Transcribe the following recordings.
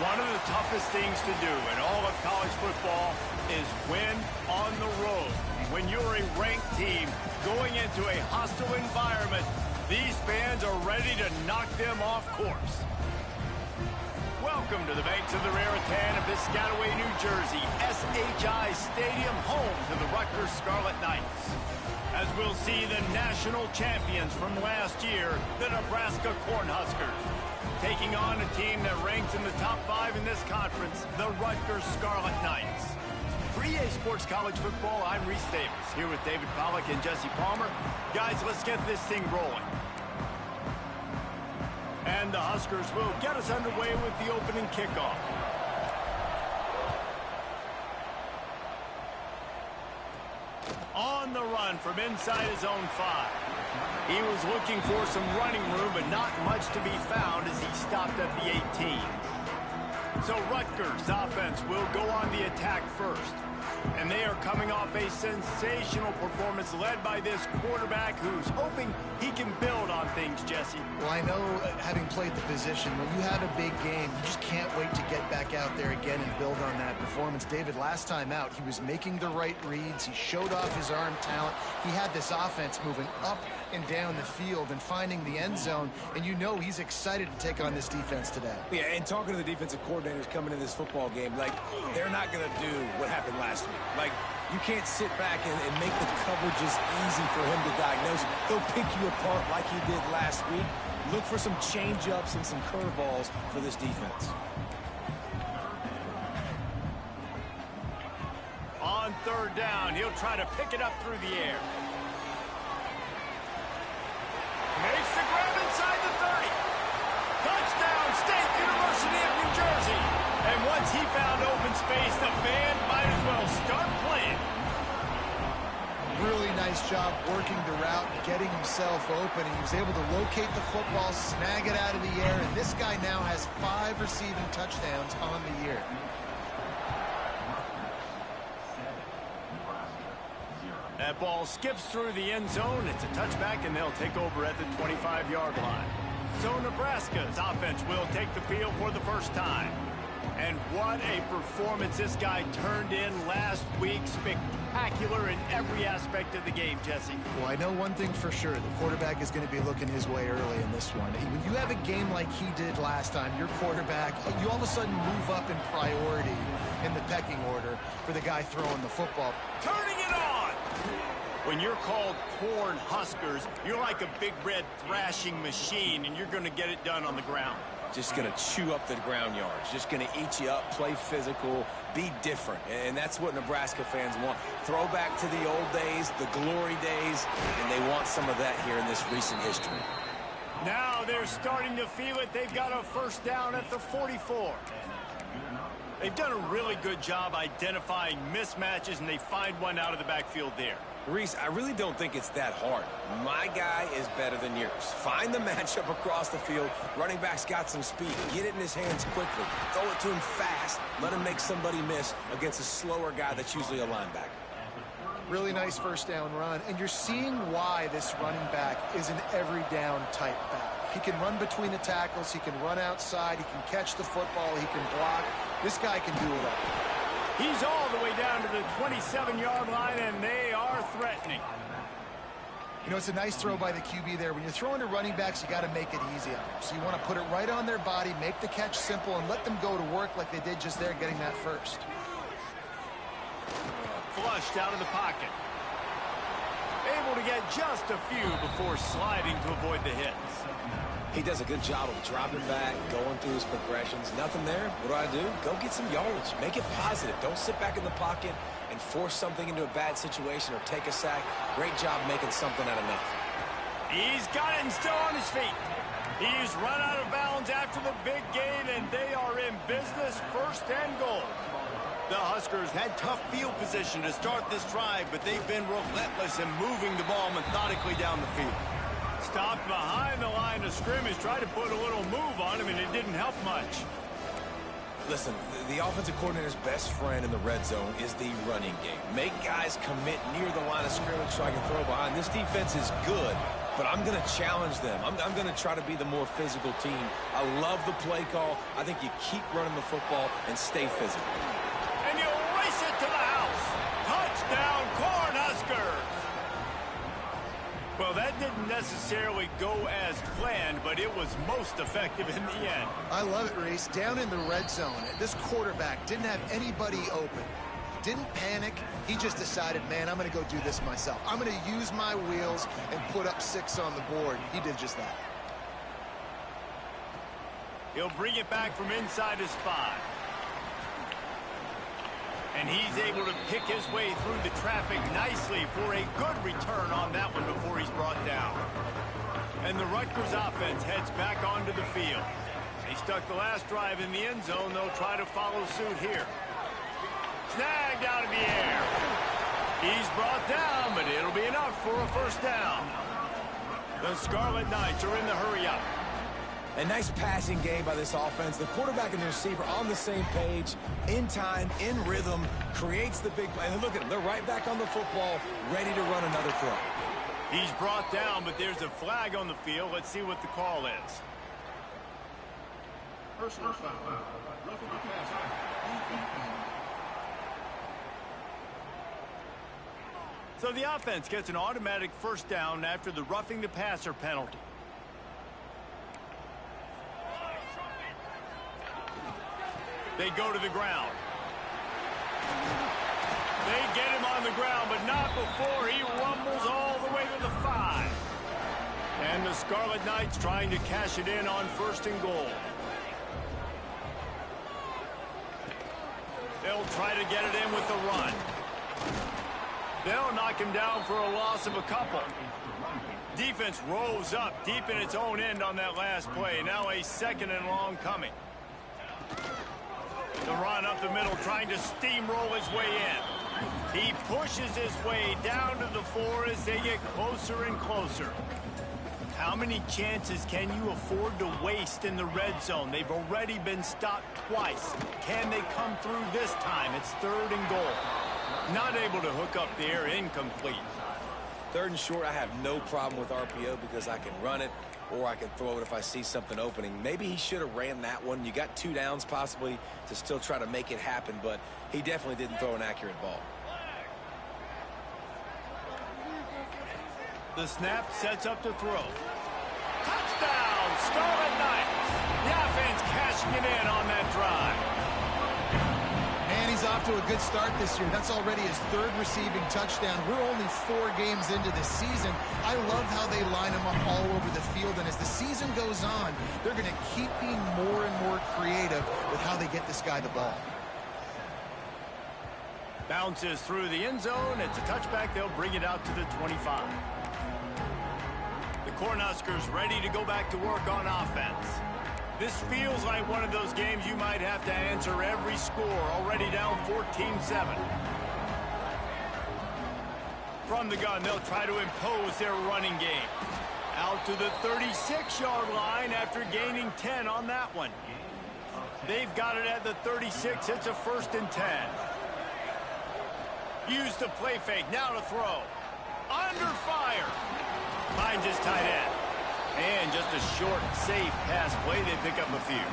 One of the toughest things to do in all of college football is win on the road. When you're a ranked team going into a hostile environment, these fans are ready to knock them off course. Welcome to the banks of the Raritan of Piscataway, New Jersey, SHI Stadium, home to the Rutgers Scarlet Knights. As we'll see the national champions from last year, the Nebraska Cornhuskers, taking on a team that ranks in the top 5 in this conference, the Rutgers Scarlet Knights. For EA Sports College Football, I'm Rhule Davis, here with David Pollack and Jesse Palmer. Guys, let's get this thing rolling. And the Huskers will get us underway with the opening kickoff. On the run from inside his own 5. He was looking for some running room, but not much to be found as he stopped at the 18. So Rutgers' offense will go on the attack first. And they are coming off a sensational performance led by this quarterback who's hoping he can build on things, Jesse. Well, I know, having played the position, when you have a big game, you just can't wait to get back out there again and build on that performance. David, last time out, he was making the right reads. He showed off his arm talent. He had this offense moving up and down the field and finding the end zone, and you know he's excited to take on this defense today. Yeah, and talking to the defensive coordinators coming in this football game, like, they're not going to do what happened last week. Like, you can't sit back and make the coverages easy for him to diagnose. He'll pick you apart like he did last week. Look for some change-ups and some curveballs for this defense. On third down, he'll try to pick it up through the air. Makes the grab inside the 30. Touchdown, State University of New Jersey. And once he found open space, the band might as well start playing. Really nice job working the route, getting himself open. He was able to locate the football, snag it out of the air, and this guy now has 5 receiving touchdowns on the year. That ball skips through the end zone. It's a touchback, and they'll take over at the 25-yard line. So Nebraska's offense will take the field for the first time. And what a performance this guy turned in last week. Spectacular in every aspect of the game, Jesse. Well, I know one thing for sure. The quarterback is going to be looking his way early in this one. When you have a game like he did last time, your quarterback, you all of a sudden move up in priority in the pecking order for the guy throwing the football. Turning it on! When you're called Corn Huskers, you're like a big red thrashing machine, and you're going to get it done on the ground. Just going to chew up the ground yards. Just going to eat you up, play physical, be different. And that's what Nebraska fans want. Throw back to the old days, the glory days, and they want some of that here in this recent history. Now they're starting to feel it. They've got a first down at the 44. They've done a really good job identifying mismatches, and they find one out of the backfield there. Reese, I really don't think it's that hard. My guy is better than yours. Find the matchup across the field. Running back's got some speed. Get it in his hands quickly. Throw it to him fast. Let him make somebody miss against a slower guy that's usually a linebacker. Really nice first down run, and you're seeing why this running back is an every down type back. He can run between the tackles. He can run outside. He can catch the football. He can block. This guy can do it all. He's all the way down to the 27-yard line, and they are threatening. You know, it's a nice throw by the QB there. When you're throwing to running backs, you got to make it easy on them. So you want to put it right on their body, make the catch simple, and let them go to work like they did just there, getting that first. Flushed out of the pocket. Able to get just a few before sliding to avoid the hits. He does a good job of dropping back, going through his progressions. Nothing there. What do? Go get some yardage. Make it positive. Don't sit back in the pocket and force something into a bad situation or take a sack. Great job making something out of nothing. He's got it and still on his feet. He's run out of bounds after the big gain, and they are in business, first and goal. The Huskers had tough field position to start this drive, but they've been relentless in moving the ball methodically down the field. Stopped behind the line of scrimmage, tried to put a little move on him, and it didn't help much. Listen, the offensive coordinator's best friend in the red zone is the running game. Make guys commit near the line of scrimmage so I can throw behind. This defense is good but I'm going to challenge them. I'm going to try to be the more physical team. I love the play call. I think you keep running the football and stay physical. And you race it to the house. Touchdown, Cornhuskers. Well, that didn't necessarily go as planned, but it was most effective in the end. I love it, Reese. Down in the red zone, this quarterback didn't have anybody open. Didn't panic. He just decided, man, I'm going to go do this myself. I'm going to use my wheels and put up 6 on the board. He did just that. He'll bring it back from inside his 5. And he's able to pick his way through the traffic nicely for a good return on that one before he's brought down. And the Rutgers offense heads back onto the field. They stuck the last drive in the end zone. They'll try to follow suit here. Snagged out of the air. He's brought down, but it'll be enough for a first down. The Scarlet Knights are in the hurry-up. A nice passing game by this offense. The quarterback and the receiver on the same page, in time, in rhythm, creates the big play. And look at them. They're right back on the football, ready to run another play. He's brought down, but there's a flag on the field. Let's see what the call is. Personal foul. Roughing the passer. So the offense gets an automatic first down after the roughing the passer penalty. They go to the ground. They get him on the ground, but not before he rumbles all the way to the 5. And the Scarlet Knights trying to cash it in on 1st and goal. They'll try to get it in with the run. They'll knock him down for a loss of a couple. Defense rolls up deep in its own end on that last play. Now a 2nd and long coming. The run up the middle, trying to steamroll his way in. He pushes his way down to the 4 as they get closer and closer. How many chances can you afford to waste in the red zone? They've already been stopped twice. Can they come through this time? It's 3rd and goal. Not able to hook up there, incomplete. 3rd and short, I have no problem with RPO because I can run it or I can throw it if I see something opening. Maybe he should have ran that one. You got 2 downs possibly to still try to make it happen, but he definitely didn't throw an accurate ball. The snap sets up to throw. Touchdown, Scarlet Knights. The offense cashing it in on that drive. And he's off to a good start this year. That's already his 3rd receiving touchdown. We're only 4 games into this season. I love how they line him up all over the field. And as the season goes on, they're going to keep being more and more creative with how they get this guy the ball. Bounces through the end zone. It's a touchback. They'll bring it out to the 25. The Cornhuskers ready to go back to work on offense. This feels like one of those games you might have to answer every score. Already down 14-7. From the gun, they'll try to impose their running game. Out to the 36-yard line after gaining 10 on that one. They've got it at the 36. It's a 1st and 10. Use the play fake. Now to throw. Under fire. Finds his tight end. And just a short, safe pass play. They pick up a few.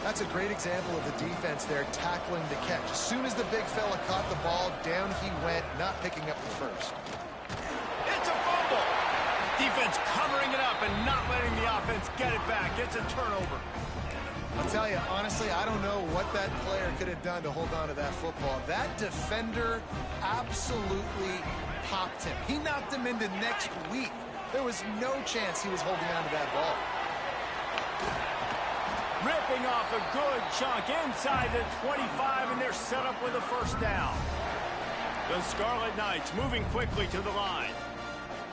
That's a great example of the defense there tackling the catch. As soon as the big fella caught the ball, down he went, not picking up the first. It's a fumble. Defense covering it up and not letting the offense get it back. It's a turnover. I'll tell you, honestly, I don't know what that player could have done to hold on to that football. That defender absolutely popped him. He knocked him into next week. There was no chance he was holding on to that ball. Ripping off a good chunk inside the 25, and they're set up with a first down. The Scarlet Knights moving quickly to the line.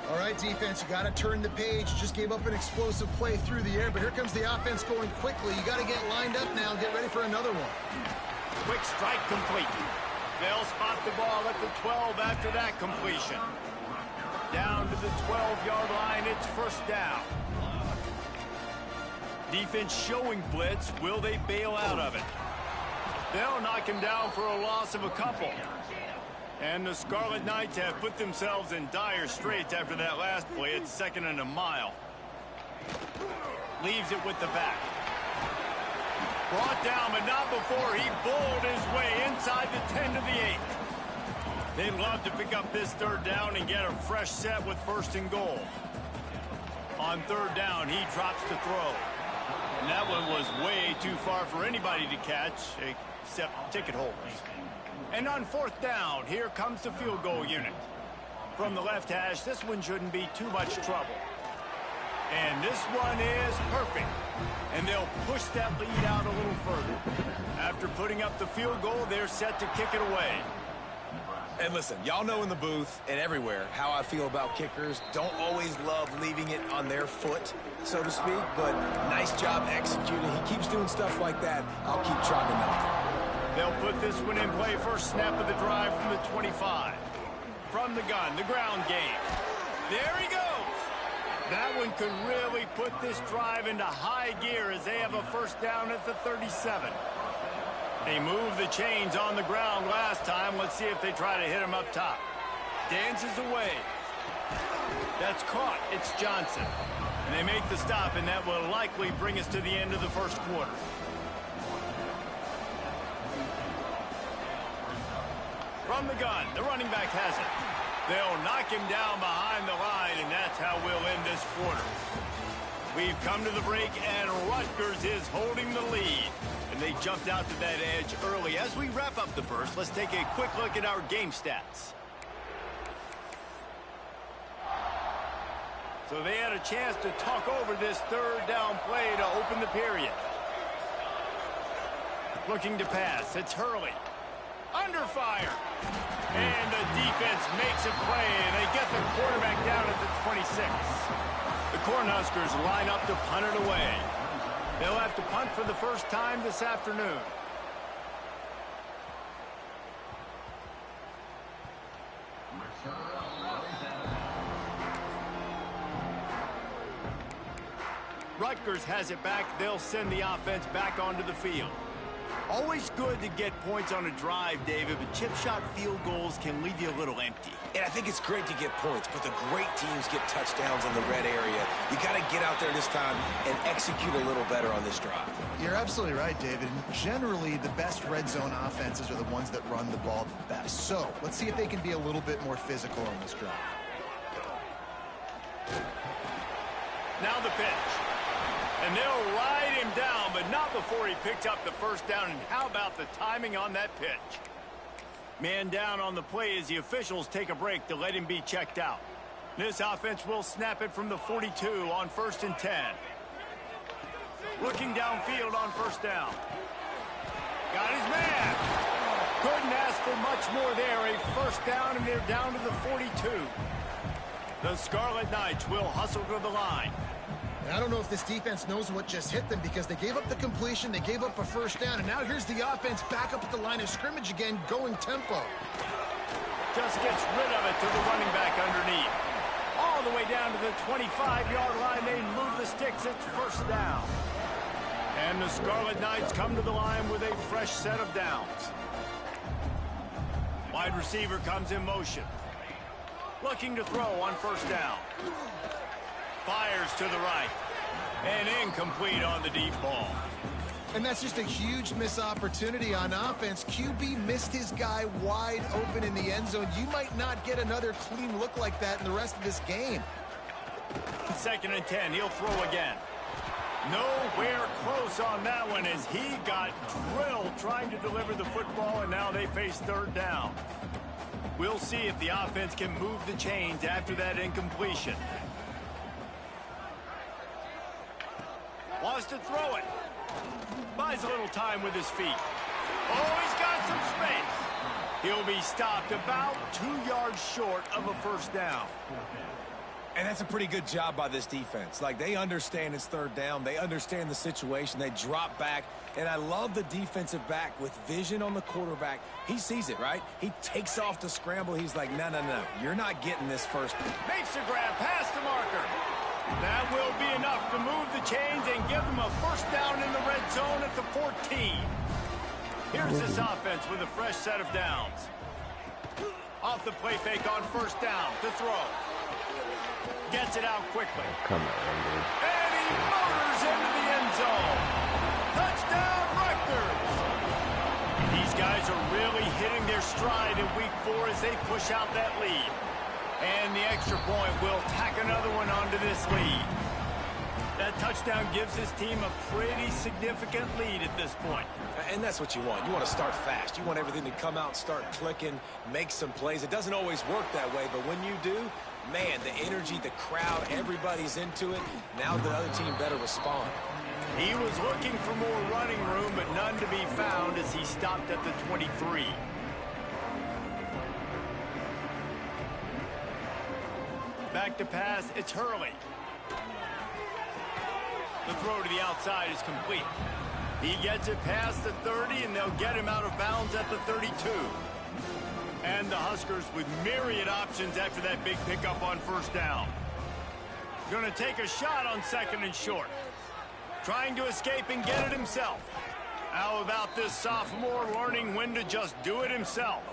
All right, defense, you got to turn the page. Just gave up an explosive play through the air, but here comes the offense going quickly. You got to get lined up now and get ready for another one. Quick strike complete. They'll spot the ball at the 12 after that completion. Down to the 12-yard line, it's first down. Defense showing blitz. Will they bail out of it? They'll knock him down for a loss of a couple. And the Scarlet Knights have put themselves in dire straits after that last play. It's 2nd and a mile. Leaves it with the back. Brought down, but not before he bowled his way inside the 10 to the 8. They'd love to pick up this 3rd down and get a fresh set with 1st and goal. On 3rd down, he drops to throw. And that one was way too far for anybody to catch, except ticket holders. And on 4th down, here comes the field goal unit. From the left hash, this one shouldn't be too much trouble. And this one is perfect. And they'll push that lead out a little further. After putting up the field goal, they're set to kick it away. And listen, y'all know in the booth and everywhere how I feel about kickers. Don't always love leaving it on their foot, so to speak, but nice job executing. He keeps doing stuff like that. I'll keep trotting him out. They'll put this one in play. First snap of the drive from the 25. From the gun, the ground game. There he goes. That one could really put this drive into high gear as they have a 1st down at the 37. They moved the chains on the ground last time. Let's see if they try to hit him up top. Dances away. That's caught. It's Johnson. And they make the stop, and that will likely bring us to the end of the 1st quarter. From the gun, the running back has it. They'll knock him down behind the line, and that's how we'll end this quarter. We've come to the break, and Rutgers is holding the lead. And they jumped out to that edge early. As we wrap up the 1st, let's take a quick look at our game stats. So they had a chance to talk over this 3rd down play to open the period. Looking to pass, it's Rhule. Under fire. And the defense makes a play, and they get the quarterback down at the 26. The Cornhuskers line up to punt it away. They'll have to punt for the 1st time this afternoon. Rutgers has it back. They'll send the offense back onto the field. Always good to get points on a drive, David, but chip shot field goals can leave you a little empty. And I think it's great to get points, but the great teams get touchdowns in the red area. You got to get out there this time and execute a little better on this drive. You're absolutely right, David. Generally, the best red zone offenses are the ones that run the ball the best. So let's see if they can be a little bit more physical on this drive. Now the pitch. And they'll ride him down, but not before he picks up the 1st down. And how about the timing on that pitch? Man down on the play as the officials take a break to let him be checked out. This offense will snap it from the 42 on 1st and 10. Looking downfield on 1st down. Got his man. Couldn't ask for much more there. A 1st down, and they're down to the 42. The Scarlet Knights will hustle to the line. And I don't know if this defense knows what just hit them, because they gave up the completion, they gave up a 1st down, and now here's the offense back up at the line of scrimmage again, going tempo. Just gets rid of it to the running back underneath. All the way down to the 25-yard line. They move the sticks. It's 1st down. And the Scarlet Knights come to the line with a fresh set of downs. Wide receiver comes in motion. Looking to throw on 1st down. Fires to the right. And incomplete on the deep ball. And that's just a huge missed opportunity on offense. QB missed his guy wide open in the end zone. You might not get another clean look like that in the rest of this game. 2nd and 10. He'll throw again. Nowhere close on that one as he got drilled trying to deliver the football, and now they face 3rd down. We'll see if the offense can move the chains after that incompletion. Wants to throw it. Buys a little time with his feet. Oh, he's got some space. He'll be stopped about 2 yards short of a 1st down. And that's a pretty good job by this defense. Like, they understand it's 3rd down. They understand the situation. They drop back. And I love the defensive back with vision on the quarterback. He sees it, right? He takes off the scramble. He's like, no, no, no. You're not getting this 1st. Makes the grab past the marker. That will be enough to move the chains and give them a 1st down in the red zone at the 14. Here's this offense with a fresh set of downs. Off the play fake on first down to throw. Gets it out quickly. Come on, dude. And he motors into the end zone. Touchdown, Rutgers. These guys are really hitting their stride in week 4 as they push out that lead. And the extra point will tack another one onto this lead. That touchdown gives his team a pretty significant lead at this point. And that's what you want. You want to start fast. You want everything to come out and start clicking, make some plays. It doesn't always work that way, but when you do, man, the energy, the crowd, everybody's into it. Now the other team better respond. He was looking for more running room, but none to be found as he stopped at the 23. Back to pass, it's Rhule. The throw to the outside is complete. He gets it past the 30, and they'll get him out of bounds at the 32. And the Huskers with myriad options after that big pickup on first down. Going to take a shot on second and short. Trying to escape and get it himself. How about this sophomore learning when to just do it himself?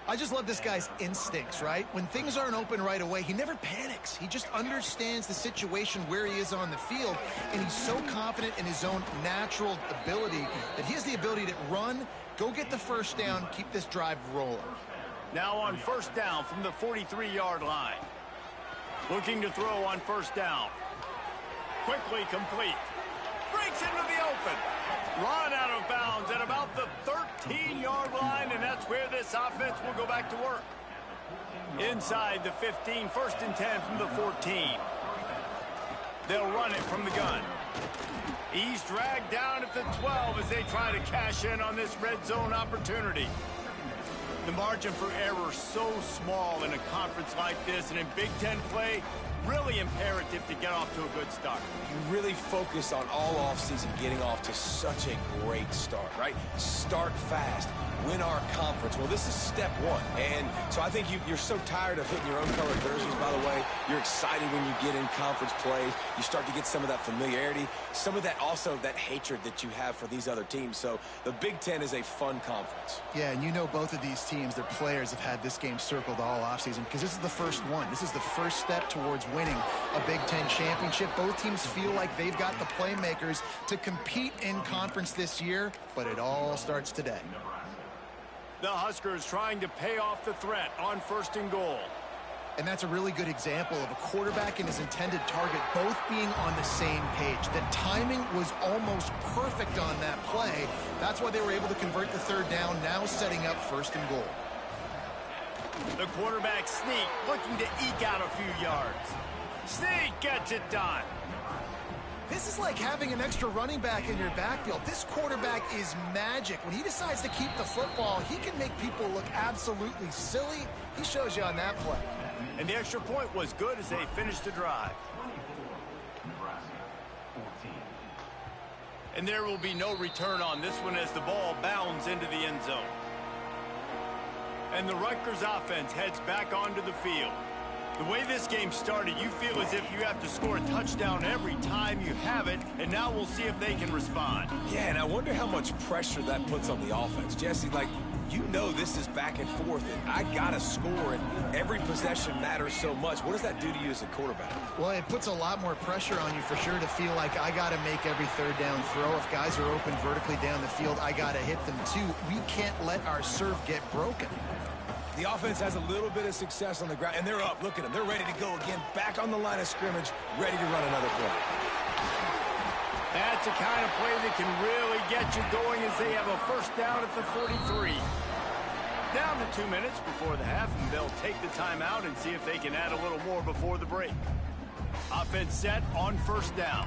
I just love this guy's instincts, right? When things aren't open right away, he never panics. He just understands the situation where he is on the field, and he's so confident in his own natural ability that he has the ability to run, go get the first down, keep this drive rolling. Now on first down from the 43-yard line. Looking to throw on first down. Quickly complete. Breaks into the open. Run out of bounds at about the 13-yard line, and that's where this offense will go back to work. Inside the 15, first and 10 from the 14. They'll run it from the gun. He's dragged down at the 12 as they try to cash in on this red zone opportunity. The margin for error so small in a conference like this, and in Big Ten play, really imperative to get off to a good start. You really focus on all offseason getting off to such a great start, right? Start fast. Win our conference. Well, this is step one. And so I think you're so tired of hitting your own colored jerseys, by the way. You're excited when you get in conference play. You start to get some of that familiarity, some of that also that hatred that you have for these other teams. So the Big Ten is a fun conference. Yeah, and you know both of these teams, their players have had this game circled all offseason because this is the first one. This is the first step towards winning a Big Ten championship. Both teams feel like they've got the playmakers to compete in conference this year, but it all starts today. The Huskers trying to pay off the threat on first and goal. And that's a really good example of a quarterback and his intended target both being on the same page. The timing was almost perfect on that play. That's why they were able to convert the third down, now setting up first and goal. The quarterback sneak looking to eke out a few yards. Sneak gets it done. This is like having an extra running back in your backfield. This quarterback is magic. When he decides to keep the football, he can make people look absolutely silly. He shows you on that play. And the extra point was good as they finished the drive. And there will be no return on this one as the ball bounds into the end zone. And the Rutgers offense heads back onto the field. The way this game started, you feel as if you have to score a touchdown every time you have it, and now we'll see if they can respond. Yeah, and I wonder how much pressure that puts on the offense. Jesse, like, you know this is back and forth, and I got to score, and every possession matters so much. What does that do to you as a quarterback? Well, it puts a lot more pressure on you for sure to feel like I got to make every third down throw. If guys are open vertically down the field, I got to hit them too. We can't let our serve get broken. The offense has a little bit of success on the ground, and they're up. Look at them. They're ready to go again, back on the line of scrimmage, ready to run another play. That's the kind of play that can really get you going as they have a first down at the 43. Down to 2 minutes before the half, and they'll take the timeout and see if they can add a little more before the break. Offense set on first down.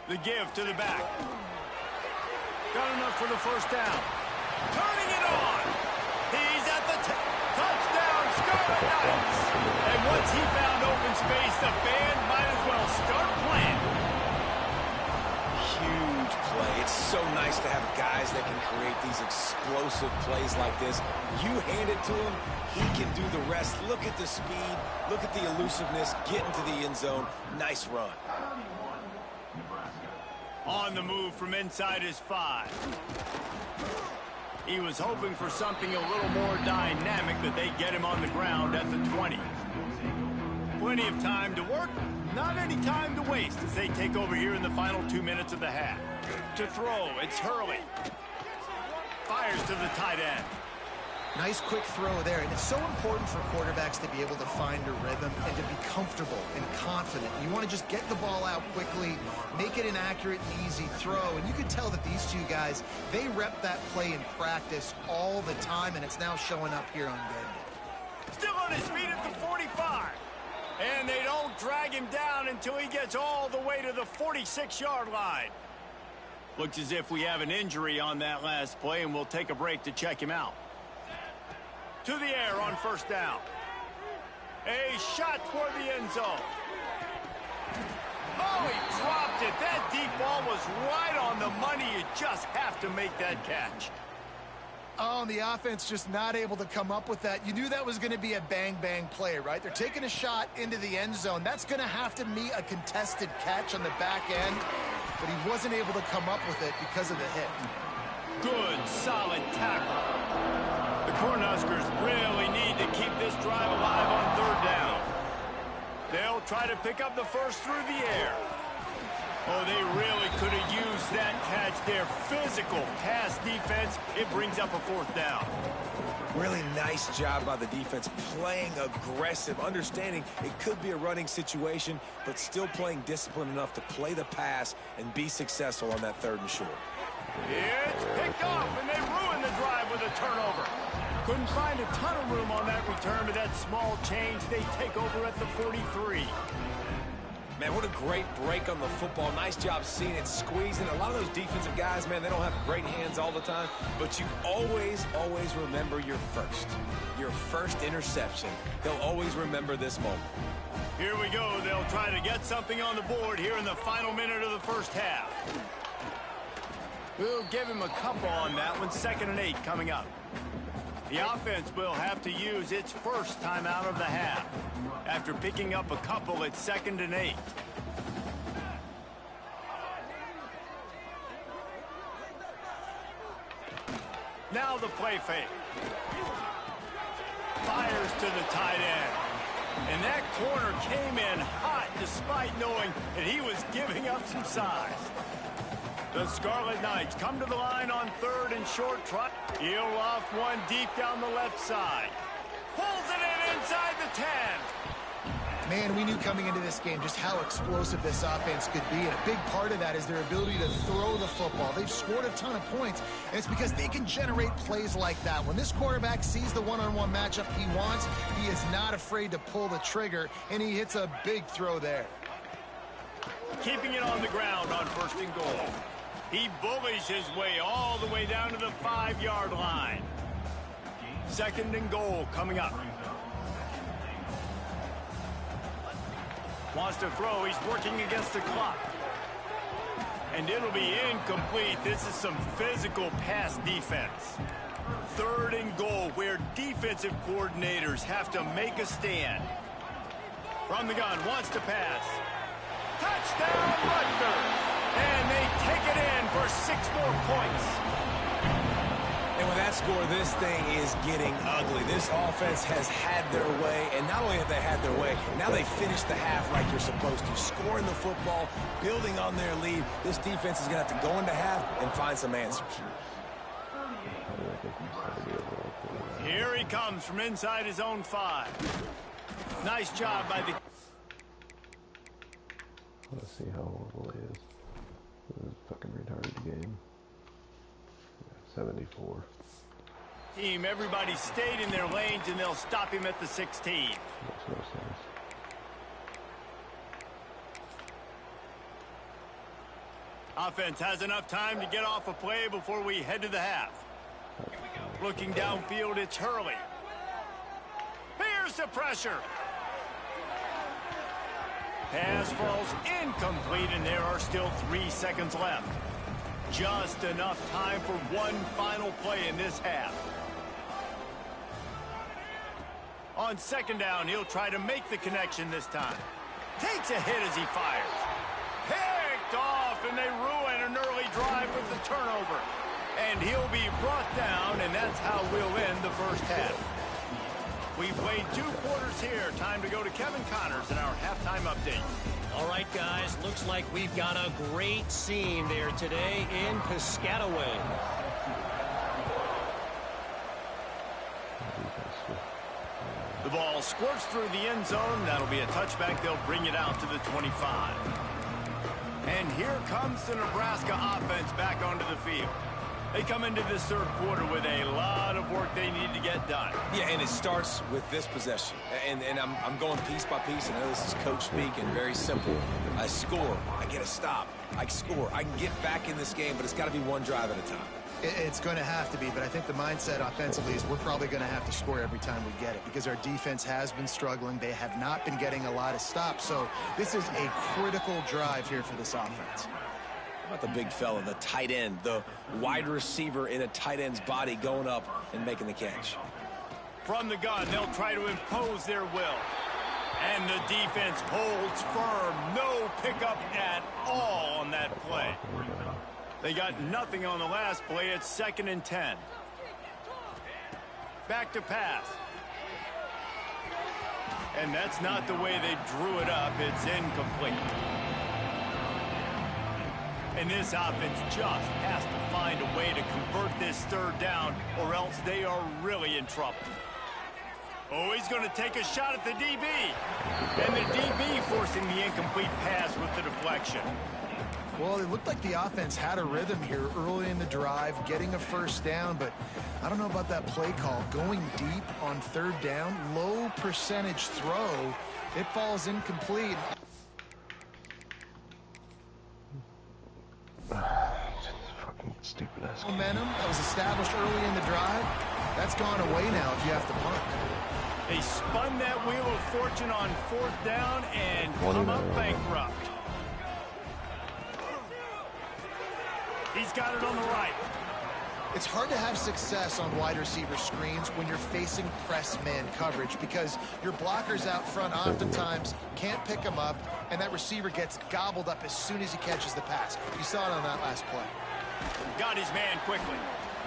The give to the back. Got enough for the first down. Turning it on. He's at the touchdown, Scarlet Knights. And once he found open space, the band might as well start playing. Huge play. It's so nice to have guys that can create these explosive plays like this. You hand it to him, he can do the rest. Look at the speed. Look at the elusiveness. Get into the end zone. Nice run. On the move from inside his 5. He was hoping for something a little more dynamic, but they get him on the ground at the 20. Plenty of time to work, not any time to waste as they take over here in the final 2 minutes of the half. To throw, it's Rhule. Fires to the tight end. Nice quick throw there, and it's so important for quarterbacks to be able to find a rhythm and to be comfortable and confident. You want to just get the ball out quickly, make it an accurate and easy throw, and you can tell that these two guys, they rep that play in practice all the time, and it's now showing up here on game day. Still on his feet at the 45. And they don't drag him down until he gets all the way to the 46-yard line. Looks as if we have an injury on that last play, and we'll take a break to check him out. To the air on first down. A shot toward the end zone. Oh, he dropped it. That deep ball was right on the money. You just have to make that catch. Oh, and the offense just not able to come up with that. You knew that was going to be a bang-bang play, right? They're taking a shot into the end zone. That's going to have to be a contested catch on the back end, but he wasn't able to come up with it because of the hit. Good, solid tackle. The Cornhuskers really need to keep this drive alive on third down. They'll try to pick up the first through the air. Oh, they really could have used that catch there. Physical pass defense. It brings up a fourth down. Really nice job by the defense, playing aggressive, understanding it could be a running situation, but still playing disciplined enough to play the pass and be successful on that third and short. It's picked off, and they ruin the drive with a turnover. Couldn't find a ton of room on that return to that small change. They take over at the 43. Man, what a great break on the football. Nice job seeing it, squeezing. A lot of those defensive guys, man, they don't have great hands all the time, but you always, always remember your first interception. They'll always remember this moment. Here we go. They'll try to get something on the board here in the final minute of the first half. We'll give him a couple on that one. 2nd and 8 coming up. The offense will have to use its first time out of the half. After picking up a couple at 2nd and 8. Now the play fake. Fires to the tight end. And that corner came in hot despite knowing that he was giving up some size. The Scarlet Knights come to the line on 3rd and short. He'll off one deep down the left side. Pulls it in inside the 10. Man, we knew coming into this game just how explosive this offense could be, and a big part of that is their ability to throw the football. They've scored a ton of points, and it's because they can generate plays like that. When this quarterback sees the one-on-one matchup he wants, he is not afraid to pull the trigger, and he hits a big throw there. Keeping it on the ground on 1st and goal. He bullies his way all the way down to the 5-yard line. 2nd and goal coming up. Wants to throw. He's working against the clock. And it'll be incomplete. This is some physical pass defense. 3rd and goal, where defensive coordinators have to make a stand. From the gun, wants to pass. Touchdown, Rutgers! And they take it in for 6 more points. And with that score, this thing is getting ugly. This offense has had their way, and not only have they had their way, now they finish the half like you're supposed to. Scoring the football, building on their lead. This defense is going to have to go into half and find some answers. Here he comes from inside his own 5. Nice job by the... Let's see how horrible he is. This is a fucking retarded game. 74. Team, everybody stayed in their lanes, and they'll stop him at the 16. Makes no sense. Offense has enough time to get off a play before we head to the half. Looking downfield, it's Rhule. Here's the pressure. Pass falls incomplete, and there are still 3 seconds left. Just enough time for one final play in this half. On 2nd down, he'll try to make the connection this time. Takes a hit as he fires. Here picked off, and they ruin an early drive with the turnover. And he'll be brought down, and that's how we'll end the first half. We played 2 quarters here. Time to go to Kevin Connors in our halftime update. All right, guys, looks like we've got a great scene there today in Piscataway. The ball squirts through the end zone. That'll be a touchback. They'll bring it out to the 25. And here comes the Nebraska offense back onto the field. They come into this third quarter with a lot of work they need to get done. Yeah, and it starts with this possession. And I'm going piece by piece. I know this is coach speak and very simple. I score. I get a stop. I score. I can get back in this game, but it's got to be one drive at a time. It's going to have to be, but I think the mindset offensively is we're probably going to have to score every time we get it because our defense has been struggling. They have not been getting a lot of stops. So this is a critical drive here for this offense. How about the big fella, the tight end, the wide receiver in a tight end's body going up and making the catch? From the gun, they'll try to impose their will. And the defense holds firm. No pickup at all on that play. They got nothing on the last play. It's 2nd and 10. Back to pass. And that's not the way they drew it up. It's incomplete. And this offense just has to find a way to convert this 3rd down, or else they are really in trouble. Oh, he's going to take a shot at the DB. And the DB forcing the incomplete pass with the deflection. Well, it looked like the offense had a rhythm here early in the drive, getting a 1st down, but I don't know about that play call. Going deep on 3rd down, low percentage throw, it falls incomplete. Fucking stupid ass. Momentum that was established early in the drive, that's gone away now if you have to punt. They spun that wheel of fortune on 4th down and come up bankrupt. He's got it on the right. It's hard to have success on wide receiver screens when you're facing press man coverage because your blockers out front oftentimes can't pick them up, and that receiver gets gobbled up as soon as he catches the pass. You saw it on that last play. Got his man quickly.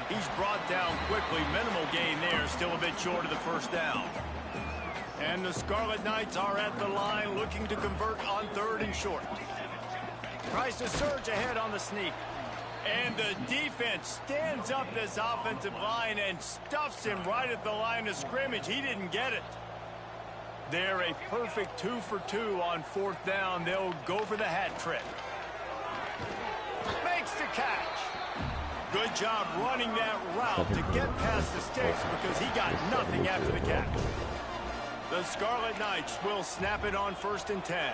He's brought down quickly. Minimal gain there. Still a bit short of the 1st down. And the Scarlet Knights are at the line looking to convert on 3rd and short. Tries to surge ahead on the sneak. And the defense stands up this offensive line and stuffs him right at the line of scrimmage. He didn't get it. They're a perfect 2 for 2 on 4th down. They'll go for the hat trick. Makes the catch. Good job running that route to get past the sticks because he got nothing after the catch. The Scarlet Knights will snap it on 1st and 10.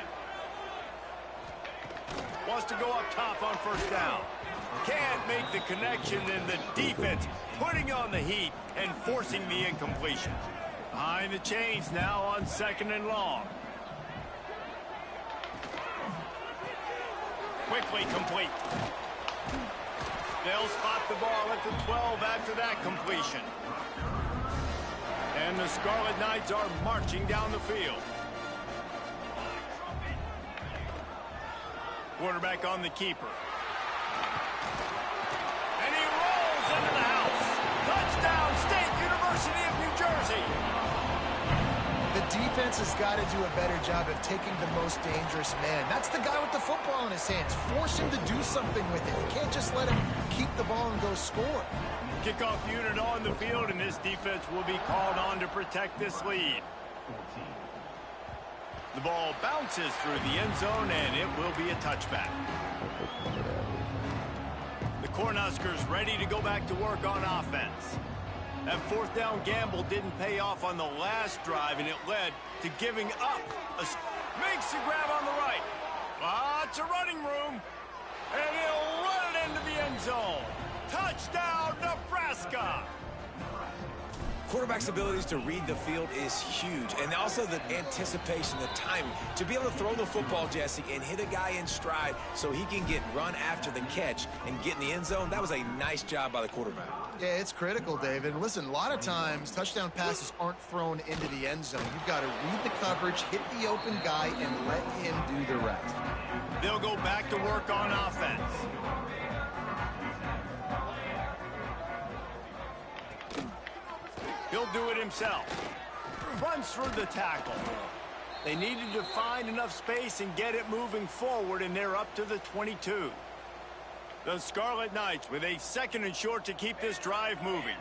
Wants to go up top on 1st down. Can't make the connection, and the defense putting on the heat and forcing the incompletion. Behind the chains now on 2nd and long. Quickly complete. They'll spot the ball at the 12 after that completion. And the Scarlet Knights are marching down the field. Quarterback on the keeper. And he rolls into the house. Touchdown, State University of New Jersey. The defense has got to do a better job of taking the most dangerous man. That's the guy with the football in his hands. Force him to do something with it. You can't just let him keep the ball and go score. Kickoff unit on the field, and this defense will be called on to protect this lead. The ball bounces through the end zone, and it will be a touchback. The Cornhuskers ready to go back to work on offense. That 4th down gamble didn't pay off on the last drive, and it led to giving up. Makes the grab on the right. Lots of running room. And he'll run it into the end zone. Touchdown, Nebraska. Quarterback's abilities to read the field is huge, and also the anticipation, the timing. To be able to throw the football, Jesse, and hit a guy in stride so he can get run after the catch and get in the end zone, that was a nice job by the quarterback. Yeah, it's critical, David. Listen, a lot of times touchdown passes aren't thrown into the end zone. You've got to read the coverage, hit the open guy, and let him do the rest. They'll go back to work on offense. He'll do it himself. Runs through the tackle. They needed to find enough space and get it moving forward, and they're up to the 22. The Scarlet Knights with a 2nd and short to keep this drive moving.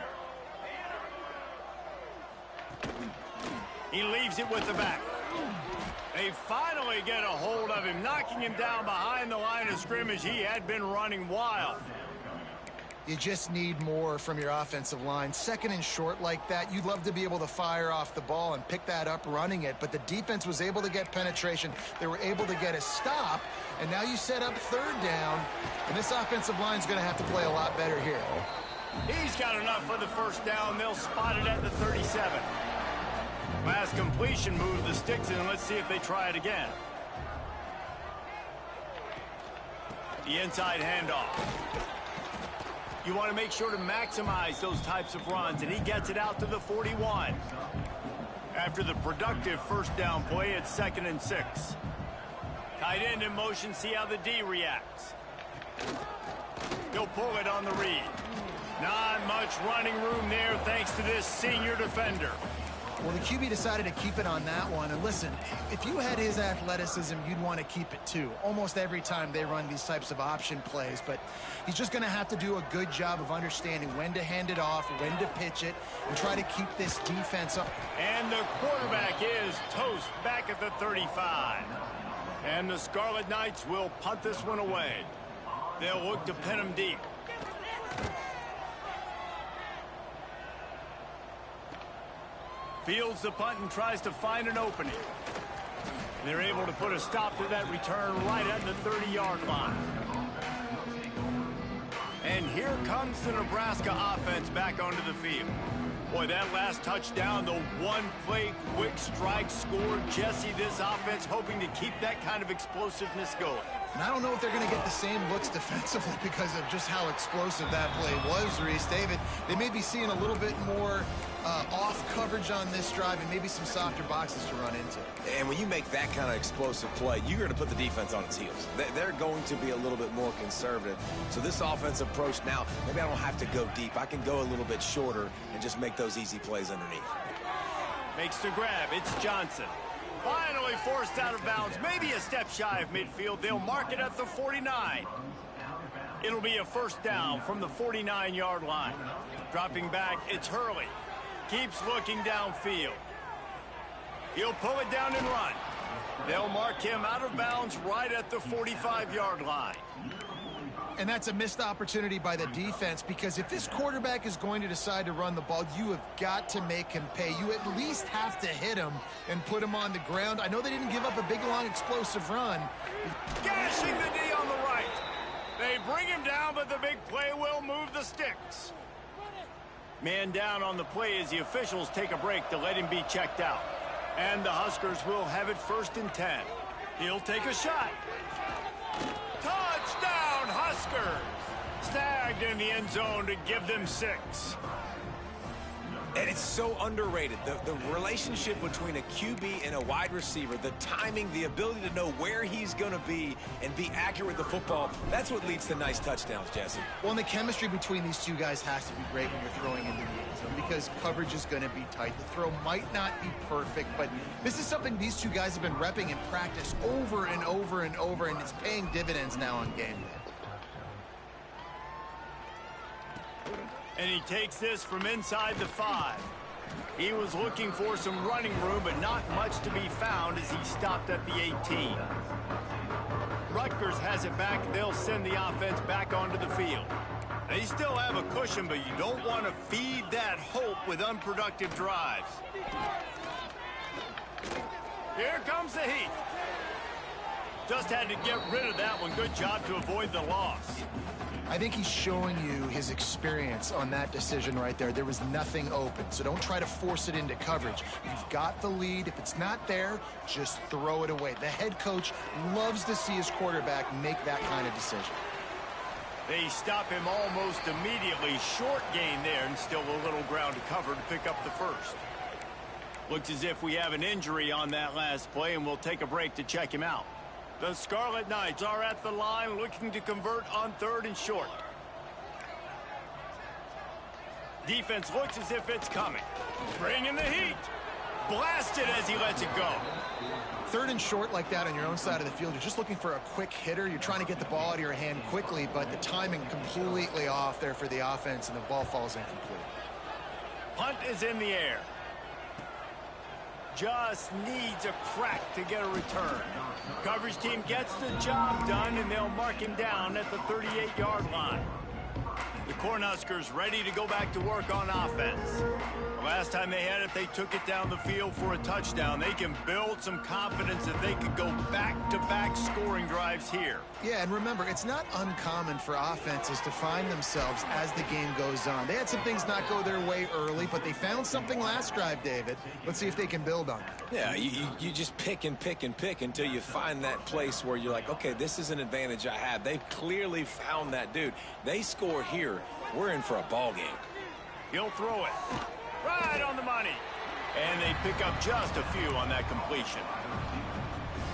He leaves it with the back. They finally get a hold of him, knocking him down behind the line of scrimmage. He had been running wild. You just need more from your offensive line. 2nd and short like that, you'd love to be able to fire off the ball and pick that up running it, but the defense was able to get penetration. They were able to get a stop, and now you set up 3rd down, and this offensive line is going to have to play a lot better here. He's got enough for the 1st down. They'll spot it at the 37. Last completion moved the sticks in. Let's see if they try it again. The inside handoff. You want to make sure to maximize those types of runs, and he gets it out to the 41. After the productive 1st down play, it's 2nd and 6. Tight end in motion, see how the D reacts. He'll pull it on the read. Not much running room there thanks to this senior defender. Well, the QB decided to keep it on that one. And listen, if you had his athleticism, you'd want to keep it too. Almost every time they run these types of option plays. But he's just going to have to do a good job of understanding when to hand it off, when to pitch it, and try to keep this defense up. And the quarterback is toast back at the 35. And the Scarlet Knights will punt this one away. They'll look to pin him deep. Fields the punt and tries to find an opening. They're able to put a stop to that return right at the 30-yard line. And here comes the Nebraska offense back onto the field. Boy, that last touchdown, the one-play quick strike score. Jesse, this offense hoping to keep that kind of explosiveness going. And I don't know if they're going to get the same looks defensively because of just how explosive that play was, Reese. David, they may be seeing a little bit more off coverage on this drive and maybe some softer boxes to run into. And when you make that kind of explosive play, you're going to put the defense on its heels. They're going to be a little bit more conservative. So this offensive approach now, maybe I don't have to go deep. I can go a little bit shorter and just make those easy plays underneath. Makes the grab. It's Johnson. Finally forced out of bounds. Maybe a step shy of midfield. They'll mark it at the 49. It'll be a 1st down from the 49-yard line. Dropping back, it's Rhule. Keeps looking downfield. He'll pull it down and run. They'll mark him out of bounds right at the 45-yard line. And that's a missed opportunity by the defense because if this quarterback is going to decide to run the ball, you have got to make him pay. You at least have to hit him and put him on the ground. I know they didn't give up a big, long, explosive run. Gashing the D on the right. They bring him down, but the big play will move the sticks. Man down on the play as the officials take a break to let him be checked out. And the Huskers will have it 1st and 10. He'll take a shot. Touchdown, Huskers! Snagged in the end zone to give them 6. And it's so underrated. The relationship between a QB and a wide receiver, the timing, the ability to know where he's going to be and be accurate with the football, that's what leads to nice touchdowns, Jesse. Well, and the chemistry between these two guys has to be great when you're throwing into the end zone because coverage is going to be tight. The throw might not be perfect, but this is something these two guys have been repping in practice over and over and over, and it's paying dividends now on game day. And he takes this from inside the 5. He was looking for some running room, but not much to be found as he stopped at the 18. Rutgers has it back. They'll send the offense back onto the field. They still have a cushion, but you don't want to feed that hope with unproductive drives. Here comes the heat. Just had to get rid of that one. Good job to avoid the loss. I think he's showing you his experience on that decision right there. There was nothing open, so don't try to force it into coverage. You've got the lead. If it's not there, just throw it away. The head coach loves to see his quarterback make that kind of decision. They stop him almost immediately. Short gain there, and still a little ground to cover to pick up the first. Looks as if we have an injury on that last play, and we'll take a break to check him out. The Scarlet Knights are at the line looking to convert on 3rd and short. Defense looks as if it's coming. Bringing the heat. Blasted as he lets it go. 3rd and short like that on your own side of the field, you're just looking for a quick hitter. You're trying to get the ball out of your hand quickly, but the timing completely off there for the offense, and the ball falls incomplete. Punt is in the air. Just needs a crack to get a return. Coverage team gets the job done, and they'll mark him down at the 38-yard line. The Cornhuskers ready to go back to work on offense. The last time they had it, they took it down the field for a touchdown. They can build some confidence that they could go back-to-back scoring drives here. Yeah, and remember, it's not uncommon for offenses to find themselves as the game goes on. They had some things not go their way early, but they found something last drive, David. Let's see if they can build on that. Yeah, you just pick and pick and pick until you find that place where you're like, okay, this is an advantage I have. They've clearly found that dude. They score here. We're in for a ball game. He'll throw it. Right on the money. And they pick up just a few on that completion.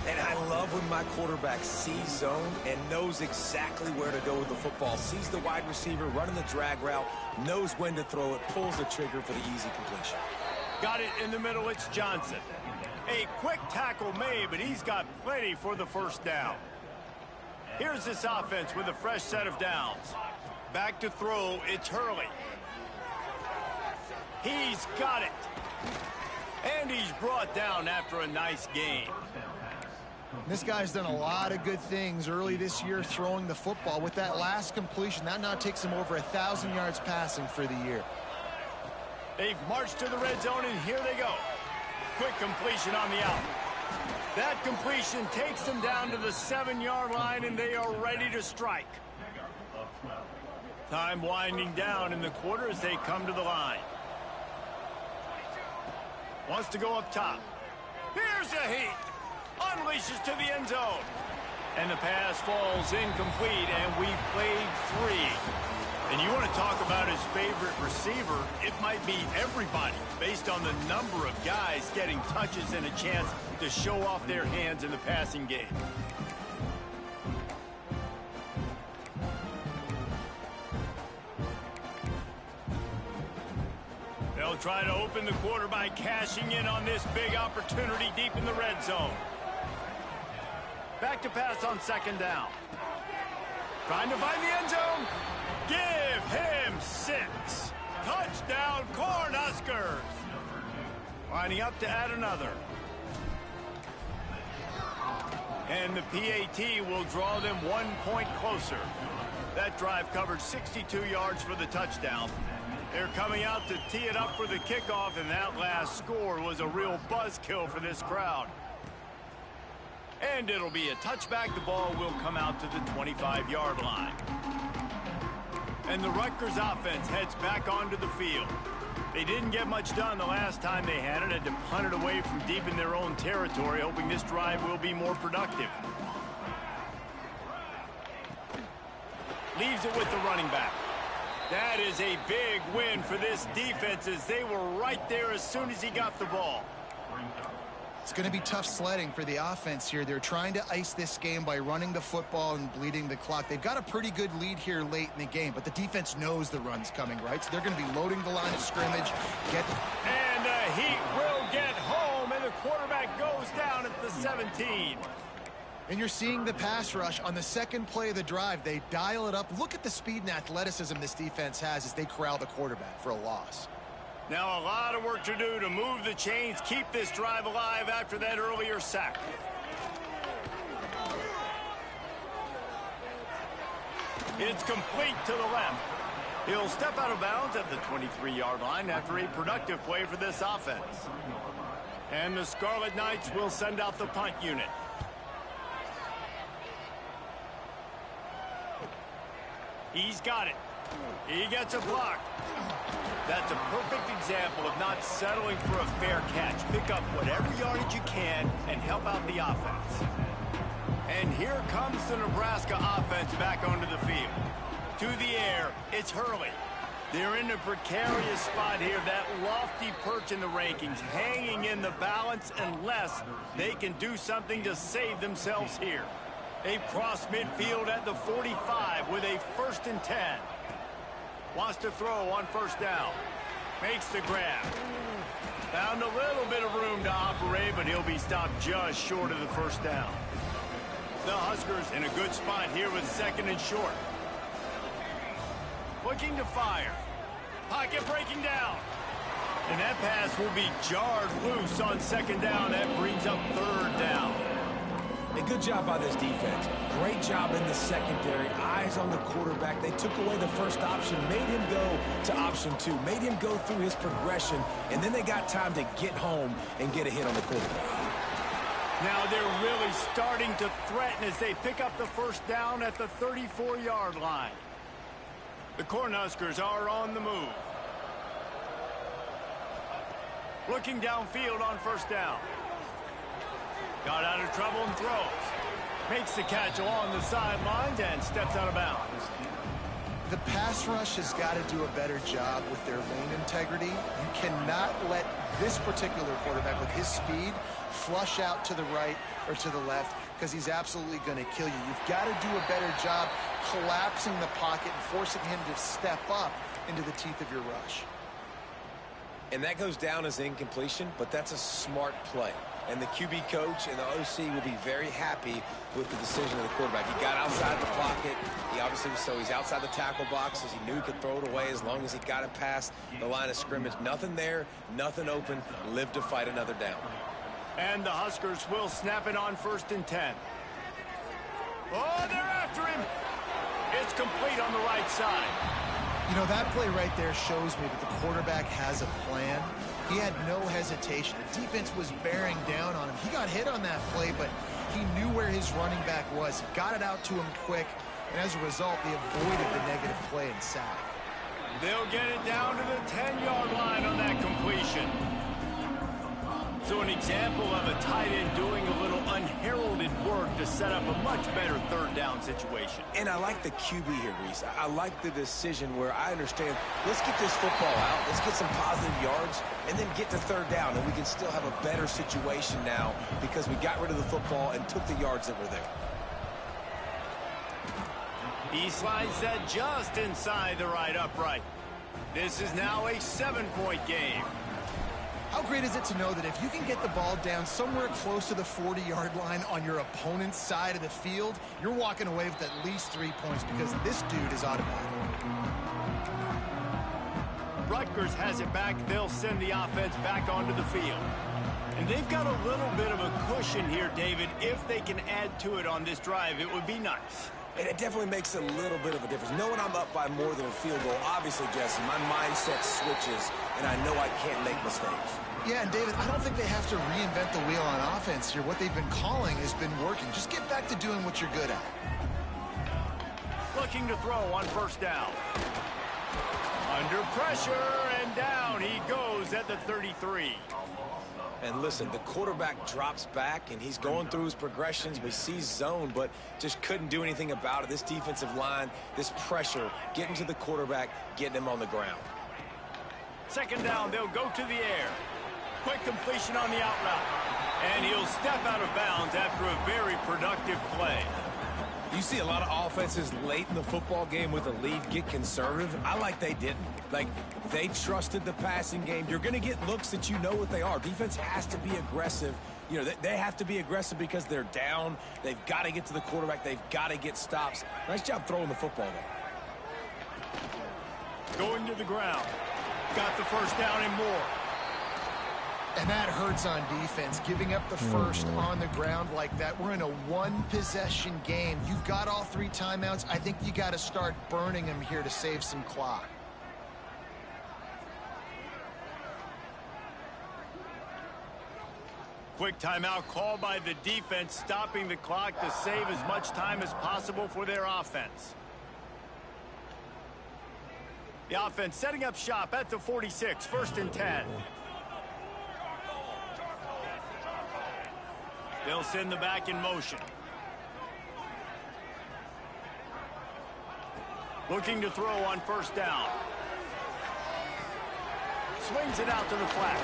And I love when my quarterback sees zone and knows exactly where to go with the football. Sees the wide receiver running the drag route, knows when to throw it, pulls the trigger for the easy completion. Got it in the middle, it's Johnson. A quick tackle made, but he's got plenty for the first down. Here's this offense with a fresh set of downs. Back to throw, it's Hurley. He's got it. And he's brought down after a nice game. This guy's done a lot of good things early this year throwing the football. With that last completion, that now takes him over 1,000 yards passing for the year. They've marched to the red zone, and here they go. Quick completion on the out. That completion takes them down to the 7-yard line, and they are ready to strike. Time winding down in the quarter as they come to the line. Wants to go up top. Here's a heat. Unleashes to the end zone. And the pass falls incomplete, and we've played 3. And you want to talk about his favorite receiver, it might be everybody, based on the number of guys getting touches and a chance to show off their hands in the passing game. They'll try to open the quarter by cashing in on this big opportunity deep in the red zone. Back to pass on 2nd down. Trying to find the end zone. Give him 6. Touchdown, Cornhuskers. Lining up to add another. And the PAT will draw them 1 point closer. That drive covered 62 yards for the touchdown. They're coming out to tee it up for the kickoff, and that last score was a real buzzkill for this crowd. And it'll be a touchback. The ball will come out to the 25-yard line. And the Rutgers offense heads back onto the field. They didn't get much done the last time they had it. Had to punt it away from deep in their own territory, hoping this drive will be more productive. Leaves it with the running back. That is a big win for this defense, as they were right there as soon as he got the ball. It's going to be tough sledding for the offense here. They're trying to ice this game by running the football and bleeding the clock. They've got a pretty good lead here late in the game, but the defense knows the run's coming, right? So they're going to be loading the line of scrimmage. And the Heat will get home, and the quarterback goes down at the 17. And you're seeing the pass rush on the second play of the drive. They dial it up. Look at the speed and athleticism this defense has as they corral the quarterback for a loss. Now a lot of work to do to move the chains, keep this drive alive after that earlier sack. It's complete to the left. He'll step out of bounds at the 23-yard line after a productive play for this offense. And the Scarlet Knights will send out the punt unit. He's got it. He gets a block. That's a perfect example of not settling for a fair catch. Pick up whatever yardage you can and help out the offense. And here comes the Nebraska offense back onto the field. To the air, it's Rhule. They're in a precarious spot here, that lofty perch in the rankings, hanging in the balance unless they can do something to save themselves here. They've crossed midfield at the 45 with a 1st and 10. Wants to throw on 1st down. Makes the grab. Found a little bit of room to operate, but he'll be stopped just short of the 1st down. The Huskers in a good spot here with 2nd and short. Looking to fire. Pocket breaking down. And that pass will be jarred loose on 2nd down. That brings up 3rd down. A good job by this defense. Great job in the secondary. Eyes on the quarterback. They took away the 1st option, made him go to option 2, made him go through his progression, and then they got time to get home and get a hit on the quarterback. Now they're really starting to threaten as they pick up the 1st down at the 34-yard line. The Cornhuskers are on the move. Looking downfield on 1st down. Got out of trouble and throws. Makes the catch along the sidelines and steps out of bounds. The pass rush has got to do a better job with their lane integrity. You cannot let this particular quarterback with his speed flush out to the right or to the left because he's absolutely going to kill you. You've got to do a better job collapsing the pocket and forcing him to step up into the teeth of your rush. And that goes down as incompletion, but that's a smart play. And the QB coach and the OC will be very happy with the decision of the quarterback. He got outside the pocket. He obviously was, so he's outside the tackle boxes. He knew he could throw it away as long as he got it past the line of scrimmage. Nothing there, nothing open. Lived to fight another down. And the Huskers will snap it on 1st and 10. Oh, they're after him. It's complete on the right side. You know, that play right there shows me that the quarterback has a plan. He had no hesitation. The defense was bearing down on him. He got hit on that play, but he knew where his running back was. He got it out to him quick, and as a result, they avoided the negative play and sack. They'll get it down to the 10-yard line on that completion. So an example of a tight end doing a little unheralded work to set up a much better 3rd down situation. And I like the QB here, Reese. I like the decision where I understand, let's get this football out, let's get some positive yards, and then get to 3rd down, and we can still have a better situation now because we got rid of the football and took the yards that were there. He slides that just inside the right upright. This is now a 7-point game. How great is it to know that if you can get the ball down somewhere close to the 40-yard line on your opponent's side of the field, you're walking away with at least 3 points because this dude is automatic. Rutgers has it back. They'll send the offense back onto the field. And they've got a little bit of a cushion here, David. If they can add to it on this drive, it would be nice. And it definitely makes a little bit of a difference. Knowing I'm up by more than a field goal, obviously, Jesse, my mindset switches, and I know I can't make mistakes. Yeah, and David, I don't think they have to reinvent the wheel on offense here. What they've been calling has been working. Just get back to doing what you're good at. Looking to throw on 1st down. Under pressure, and down he goes at the 33. And listen, the quarterback drops back, and he's going through his progressions. We see zone, but just couldn't do anything about it. This defensive line, this pressure, getting to the quarterback, getting him on the ground. 2nd down, they'll go to the air. Quick completion on the out route. And he'll step out of bounds after a very productive play. You see a lot of offenses late in the football game with a lead get conservative. I like they didn't. Like, they trusted the passing game. You're going to get looks that you know what they are. Defense has to be aggressive. You know, they have to be aggressive because they're down. They've got to get to the quarterback. They've got to get stops. Nice job throwing the football there. Going to the ground. Got the 1st down and more. And that hurts on defense, giving up the 1st on the ground like that. We're in a 1-possession game. You've got all 3 timeouts. I think you got to start burning them here to save some clock. Quick timeout call by the defense, stopping the clock to save as much time as possible for their offense. The offense setting up shop at the 46, 1st and 10. They'll send the back in motion. Looking to throw on 1st down. Swings it out to the flat.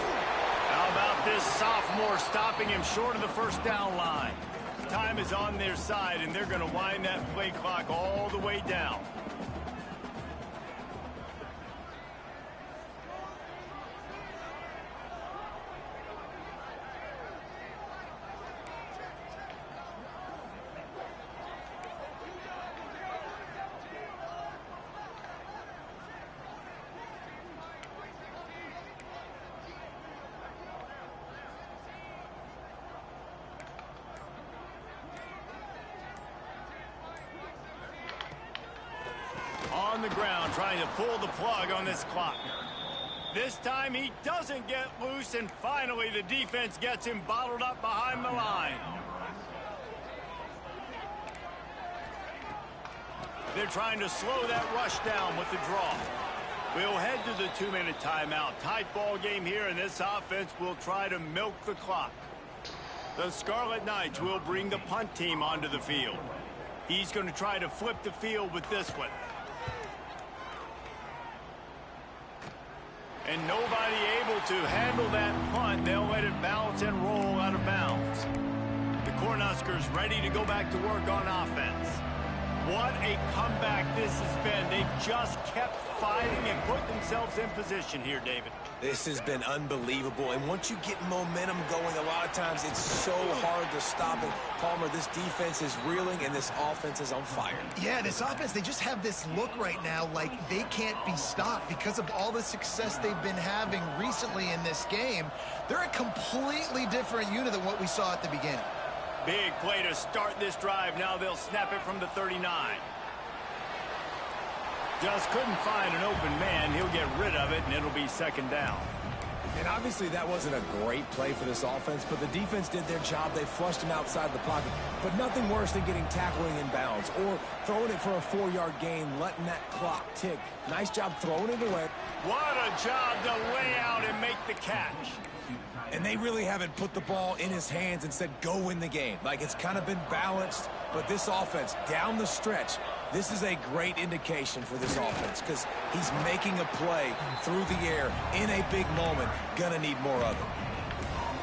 How about this sophomore stopping him short of the 1st down line? Time is on their side, and they're going to wind that play clock all the way down. On the ground, trying to pull the plug on this clock. This time he doesn't get loose, and finally the defense gets him bottled up behind the line. They're trying to slow that rush down with the draw. We'll head to the 2-minute timeout. Tight ball game here, and this offense will try to milk the clock. The Scarlet Knights will bring the punt team onto the field. He's going to try to flip the field with this one. And nobody able to handle that punt. They'll let it bounce and roll out of bounds. The Cornhuskers ready to go back to work on offense. What a comeback this has been. They've just kept fighting and put themselves in position here, David. This has been unbelievable, and once you get momentum going, a lot of times it's so hard to stop it. Palmer, this defense is reeling, and this offense is on fire. Yeah, this offense, they just have this look right now like they can't be stopped because of all the success they've been having recently in this game. They're a completely different unit than what we saw at the beginning. Big play to start this drive. Now they'll snap it from the 39. Just couldn't find an open man. He'll get rid of it, and it'll be 2nd down. And obviously that wasn't a great play for this offense, but the defense did their job. They flushed him outside the pocket. But nothing worse than getting tackling in bounds or throwing it for a 4-yard gain, letting that clock tick. Nice job throwing it away. What a job to lay out and make the catch. And they really haven't put the ball in his hands and said, go win the game. Like, it's kind of been balanced, but this offense, down the stretch, this is a great indication for this offense because he's making a play through the air in a big moment. Gonna need more of it.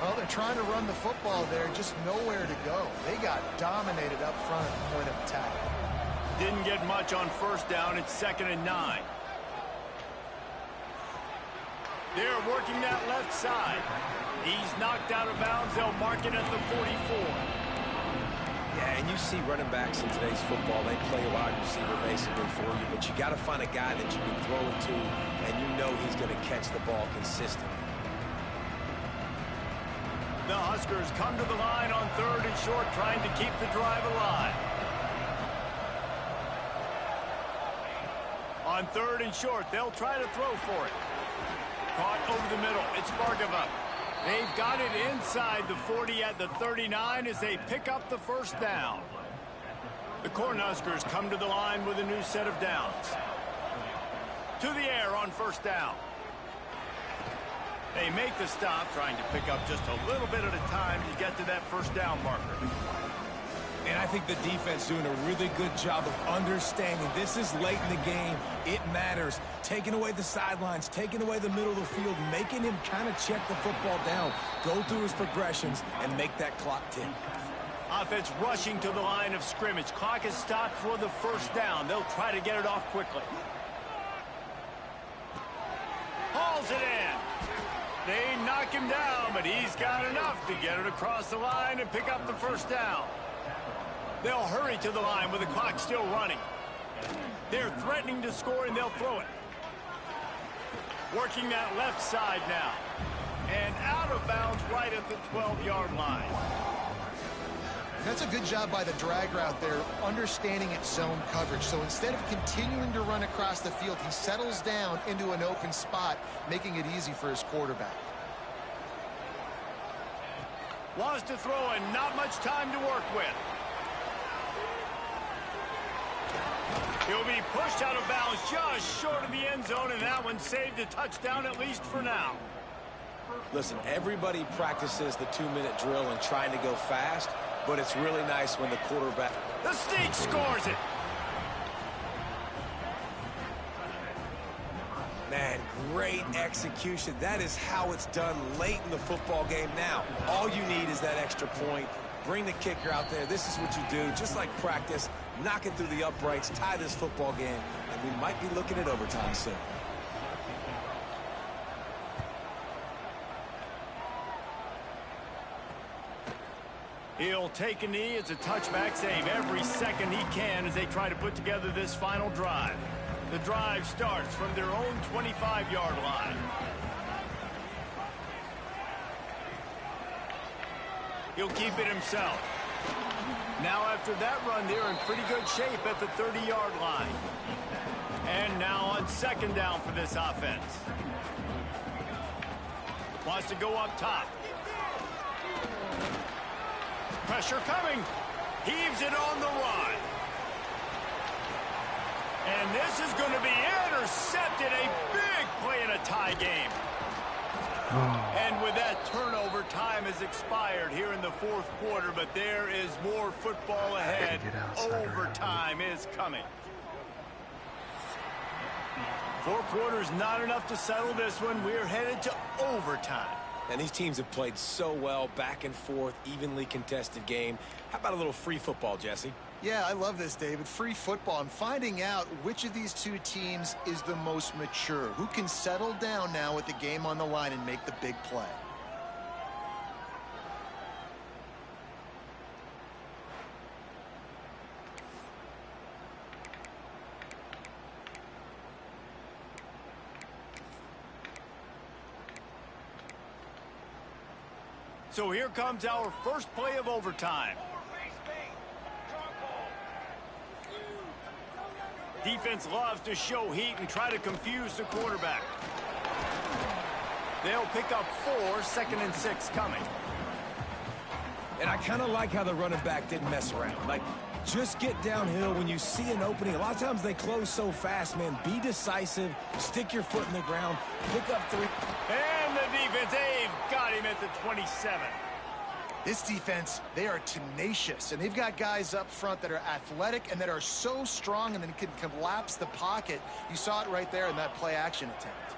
Well, they're trying to run the football there, just nowhere to go. They got dominated up front at the point of attack. Didn't get much on 1st down. It's 2nd and 9. They're working that left side. He's knocked out of bounds. They'll mark it at the 44. Yeah, and you see running backs in today's football, they play a wide receiver basically for you, but you got to find a guy that you can throw it to, and you know he's going to catch the ball consistently. The Huskers come to the line on 3rd and short, trying to keep the drive alive. On 3rd and short, they'll try to throw for it. Caught over the middle. It's Bargava. They've got it inside the 40 at the 39 as they pick up the 1st down. The Cornhuskers come to the line with a new set of downs. To the air on 1st down. They make the stop, trying to pick up just a little bit at a time to get to that 1st down marker. And I think the defense doing a really good job of understanding this is late in the game. It matters. Taking away the sidelines, taking away the middle of the field, making him kind of check the football down, go through his progressions, and make that clock tick. Offense rushing to the line of scrimmage. Clock is stopped for the 1st down. They'll try to get it off quickly. Hauls it in. They knock him down, but he's got enough to get it across the line and pick up the 1st down. They'll hurry to the line with the clock still running. They're threatening to score, and they'll throw it. Working that left side now. And out of bounds right at the 12-yard line. That's a good job by the drag route there, understanding its zone coverage. So instead of continuing to run across the field, he settles down into an open spot, making it easy for his quarterback. Wants to throw and not much time to work with. He'll be pushed out of bounds just short of the end zone, and that one saved a touchdown at least for now. Listen, everybody practices the 2-minute drill and trying to go fast, but it's really nice when the quarterback... The sneak scores it. Man, great execution. That is how it's done late in the football game now. All you need is that extra point. Bring the kicker out there. This is what you do, just like practice. Knock it through the uprights, tie this football game, and we might be looking at overtime soon. He'll take a knee. It's a touchback save every second he can as they try to put together this final drive. The drive starts from their own 25-yard line. He'll keep it himself. Now after that run, they're in pretty good shape at the 30-yard line. And now on second down for this offense. Wants to go up top. Pressure coming. Heaves it on the run. And this is going to be intercepted. A big play in a tie game. And with that turnover, time has expired here in the fourth quarter, but there is more football ahead. Overtime is coming. 4 quarters not enough to settle this one. We're headed to overtime. And these teams have played so well, back and forth, evenly contested game. How about a little free football, Jesse? Yeah, I love this, David. Free football. I'm finding out which of these two teams is the most mature, who can settle down now with the game on the line and make the big play. So here comes our first play of overtime. Defense loves to show heat and try to confuse the quarterback. They'll pick up 4, 2nd and 6 coming. And I kind of like how the running back didn't mess around. Like, just get downhill when you see an opening. A lot of times they close so fast, man. Be decisive. Stick your foot in the ground. Pick up 3. And the defense, they've got him at the 27. This defense, they are tenacious, and they've got guys up front that are athletic and that are so strong and then can collapse the pocket. You saw it right there in that play-action attempt.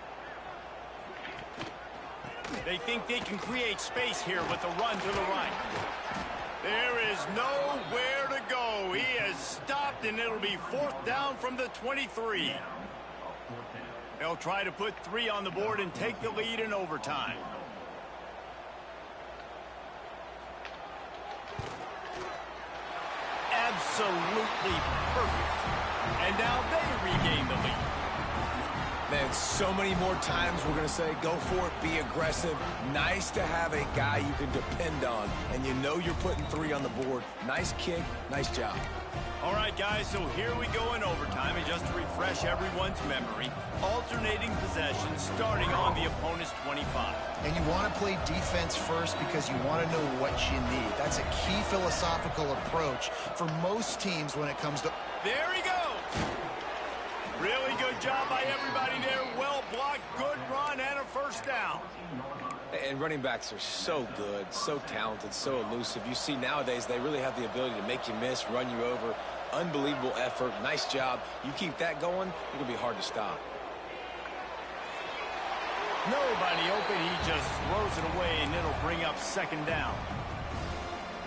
They think they can create space here with the run to the right. There is nowhere to go. He has stopped, and it'll be 4th down from the 23. They'll try to put 3 on the board and take the lead in overtime. Absolutely perfect. And now they regain the lead. Man, so many more times we're going to say, go for it, be aggressive. Nice to have a guy you can depend on, and you know you're putting 3 on the board. Nice kick, nice job. All right, guys, so here we go in overtime, and just to refresh everyone's memory, alternating possessions starting on the opponent's 25. And you want to play defense first because you want to know what you need. That's a key philosophical approach for most teams when it comes to... There he goes! Really good job by everybody there. Well blocked, good run, and a first down. And running backs are so good, so talented, so elusive. You see nowadays they really have the ability to make you miss, run you over. Unbelievable effort. Nice job. You keep that going, it'll be hard to stop. Nobody open. He just throws it away, and it'll bring up 2nd down.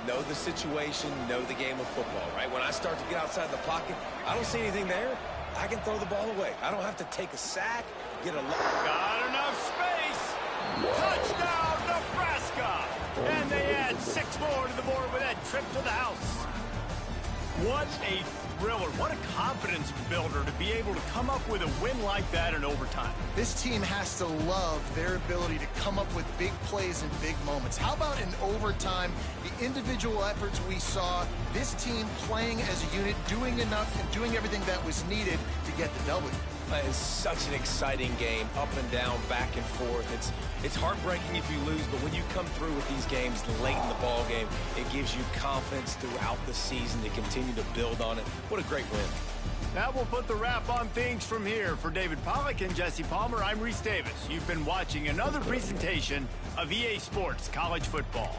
Know the situation, know the game of football, right? When I start to get outside the pocket, I don't see anything there. I can throw the ball away. I don't have to take a sack, get a... Got enough space. Touchdown, Nebraska. And they add 6 more to the board with that trip to the house. What a thriller. What a confidence builder to be able to come up with a win like that in overtime. This team has to love their ability to come up with big plays and big moments. How about in overtime, the individual efforts we saw, this team playing as a unit, doing enough and doing everything that was needed to get the W. It's such an exciting game, up and down, back and forth. It's heartbreaking if you lose, but when you come through with these games late in the ball game, it gives you confidence throughout the season to continue to build on it. What a great win. That will put the wrap on things from here. For David Pollack and Jesse Palmer, I'm Reese Davis. You've been watching another presentation of EA Sports College Football.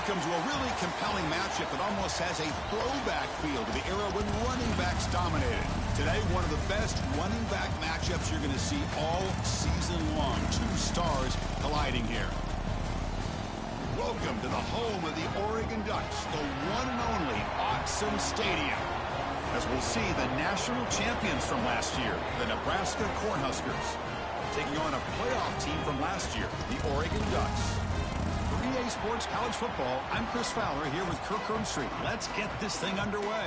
Welcome to a really compelling matchup that almost has a throwback feel to the era when running backs dominated. Today, one of the best running back matchups you're going to see all season long. Two stars colliding here. Welcome to the home of the Oregon Ducks, the one and only Autzen Stadium. As we'll see the national champions from last year, the Nebraska Cornhuskers, taking on a playoff team from last year, the Oregon Ducks. EA Sports College Football, I'm Chris Fowler here with Kirk Herbstreit. Let's get this thing underway.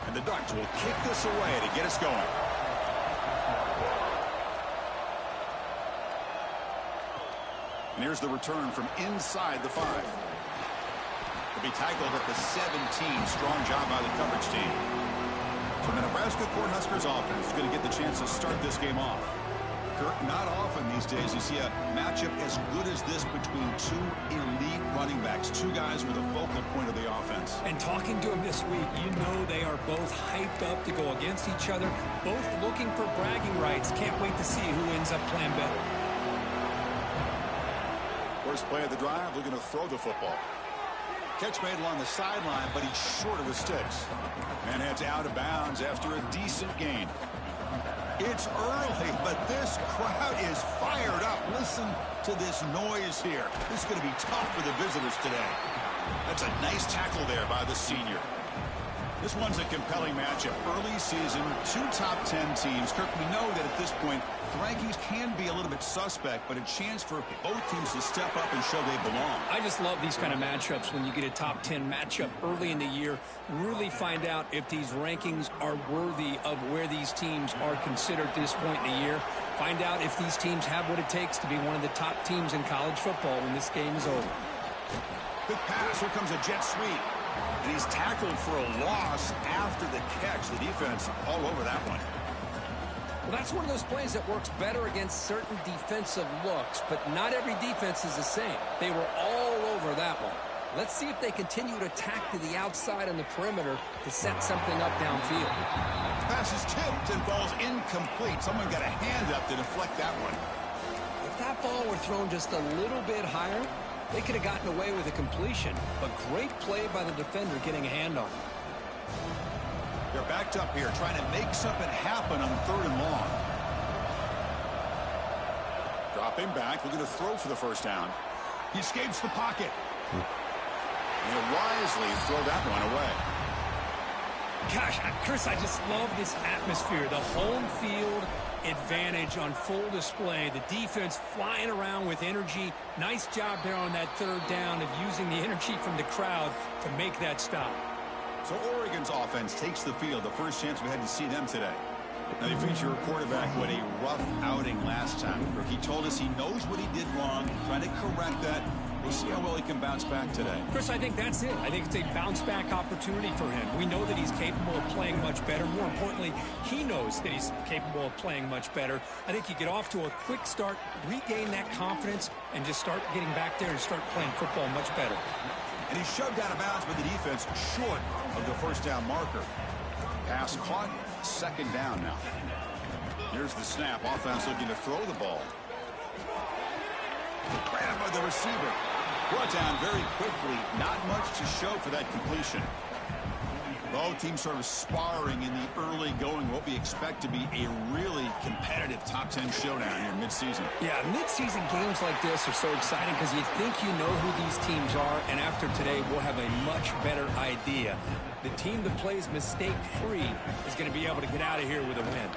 And the Ducks will kick this away to get us going. And here's the return from inside the 5. He'll be tackled at the 17. Strong job by the coverage team. So the Nebraska Cornhuskers offense is going to get the chance to start this game off. Kirk, not often these days you see a matchup as good as this between two elite running backs, two guys with a focal point of the offense. And talking to them this week, you know they are both hyped up to go against each other, both looking for bragging rights. Can't wait to see who ends up playing better. First play of the drive, looking to throw the football. Catch made along the sideline, but he's short of the sticks. And heads out of bounds after a decent gain. It's early, but this crowd is fired up. Listen to this noise here. This is going to be tough for the visitors today. That's a nice tackle there by the senior. This one's a compelling matchup. Early season, two top 10 teams. Kirk, we know that at this point, the rankings can be a little bit suspect, but a chance for both teams to step up and show they belong. I just love these kind of matchups when you get a top 10 matchup early in the year. Really find out if these rankings are worthy of where these teams are considered at this point in the year. Find out if these teams have what it takes to be one of the top teams in college football when this game is over. Quick pass. Here comes a jet sweep. And he's tackled for a loss after the catch. The defense all over that one. Well, that's one of those plays that works better against certain defensive looks, but not every defense is the same. They were all over that one. Let's see if they continue to attack to the outside on the perimeter to set something up downfield. Pass is tipped and falls incomplete. Someone got a hand up to deflect that one. If that ball were thrown just a little bit higher, they could have gotten away with a completion. But great play by the defender getting a hand on it. They're backed up here, trying to make something happen on 3rd and long. Dropping back, looking to throw for the first down. He escapes the pocket. He'll wisely throw that one away. Gosh, Chris, I just love this atmosphere. The home field advantage on full display. The defense flying around with energy. Nice job there on that 3rd down of using the energy from the crowd to make that stop. So Oregon's offense takes the field. The first chance we had to see them today. Now they feature a quarterback who had a rough outing last time. He told us he knows what he did wrong, trying to correct that. We'll see how well he can bounce back today. Chris, I think that's it. I think it's a bounce-back opportunity for him. We know that he's capable of playing much better. More importantly, he knows that he's capable of playing much better. I think you get off to a quick start, regain that confidence, and just start getting back there and start playing football much better. And he's shoved out of bounds with the defense short of the first down marker. Pass caught, 2nd down now. Here's the snap. Offense looking to throw the ball. Grabbed by the receiver. Brought down very quickly. Not much to show for that completion. Both teams sort of sparring in the early going, what we expect to be a really competitive top 10 showdown here mid-season. Yeah, mid-season games like this are so exciting because you think you know who these teams are, and after today, we'll have a much better idea. The team that plays mistake-free is going to be able to get out of here with a win.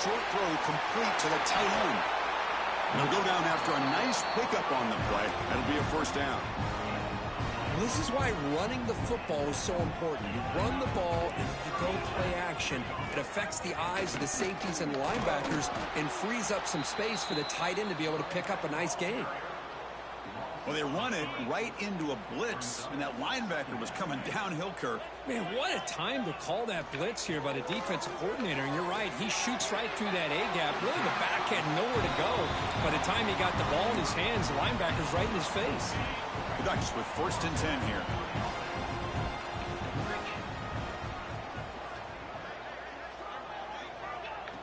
Short throw complete to the tight end. They'll go down after a nice pickup on the play. That'll be a first down. This is why running the football is so important. You run the ball and you go play action. It affects the eyes of the safeties and linebackers and frees up some space for the tight end to be able to pick up a nice gain. Well, they run it right into a blitz, and that linebacker was coming downhill, Kirk. Man, what a time to call that blitz here by the defensive coordinator. And you're right, he shoots right through that A-gap. Really, the back had nowhere to go. By the time he got the ball in his hands, the linebacker's right in his face. The Ducks with 1st and 10 here.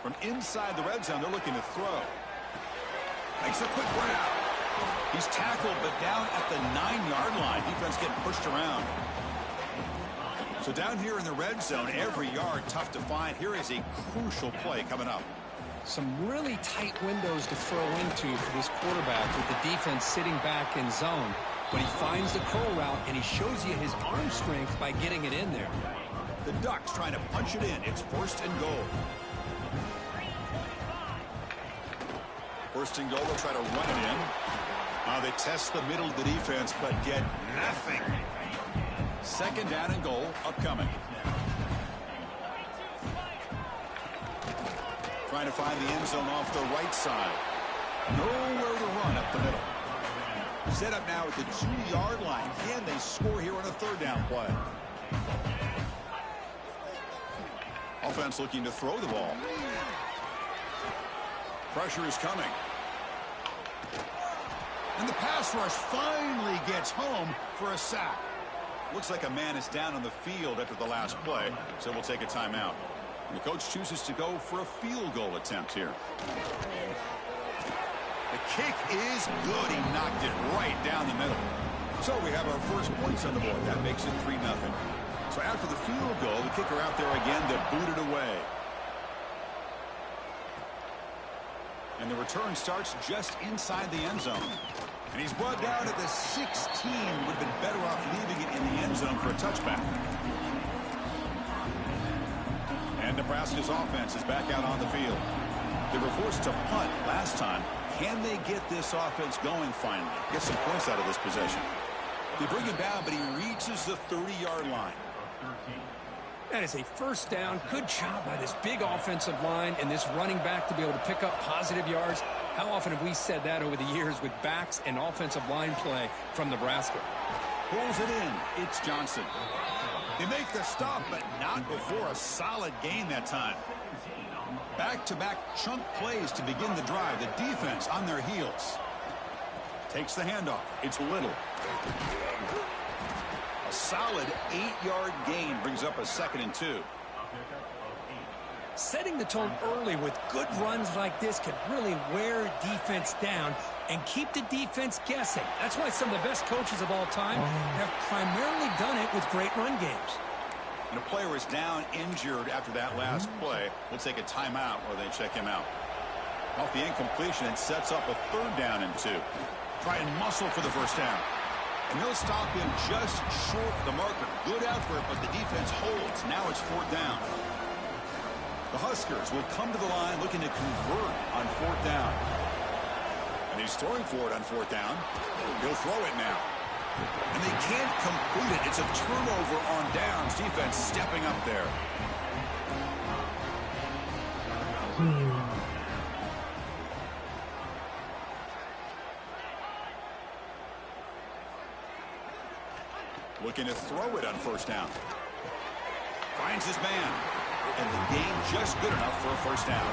From inside the red zone, they're looking to throw. Makes a quick grab. He's tackled, but down at the 9-yard line. Defense getting pushed around. So down here in the red zone, every yard tough to find. Here is a crucial play coming up. Some really tight windows to throw into for this quarterback with the defense sitting back in zone. But he finds the curl route, and he shows you his arm strength by getting it in there. The Ducks trying to punch it in. It's 1st and goal. 1st and goal. They'll try to run it in. They test the middle of the defense, but get nothing. 2nd down and goal upcoming. Trying to find the end zone off the right side. Nowhere to run up the middle. Set up now at the 2-yard line. Can they score here on a 3rd down play? Offense looking to throw the ball. Pressure is coming. And the pass rush finally gets home for a sack. Looks like a man is down on the field after the last play, so we'll take a timeout. And the coach chooses to go for a field goal attempt here. The kick is good. He knocked it right down the middle. So we have our first points on the board. That makes it 3-0. So after the field goal, the kicker out there again to boot it away. And the return starts just inside the end zone. And he's brought down at the 16. Would have been better off leaving it in the end zone for a touchback. And Nebraska's offense is back out on the field. They were forced to punt last time. Can they get this offense going finally? Get some points out of this possession. They bring him down, but he reaches the 30-yard line. That is a first down. Good job by this big offensive line and this running back to be able to pick up positive yards. How often have we said that over the years with backs and offensive line play from Nebraska? Pulls it in. It's Johnson. They make the stop, but not before a solid gain that time. Back-to-back chunk plays to begin the drive. The defense on their heels. Takes the handoff. It's Little. A solid 8-yard gain brings up a 2nd and 2. Setting the tone early with good runs like this can really wear defense down and keep the defense guessing. That's why some of the best coaches of all time have primarily done it with great run games. And a player is down injured after that last play. We'll take a timeout while they check him out. Off the incompletion, it sets up a 3rd down and 2. Try and muscle for the 1st down. And they'll stop him just short of the marker. Good effort, but the defense holds. Now it's 4th down. The Huskers will come to the line looking to convert on 4th down. And he's throwing for it on 4th down. He'll throw it now. And they can't complete it. It's a turnover on downs. Defense stepping up there. Looking to throw it on 1st down. Finds his man. And the gain just good enough for a 1st down.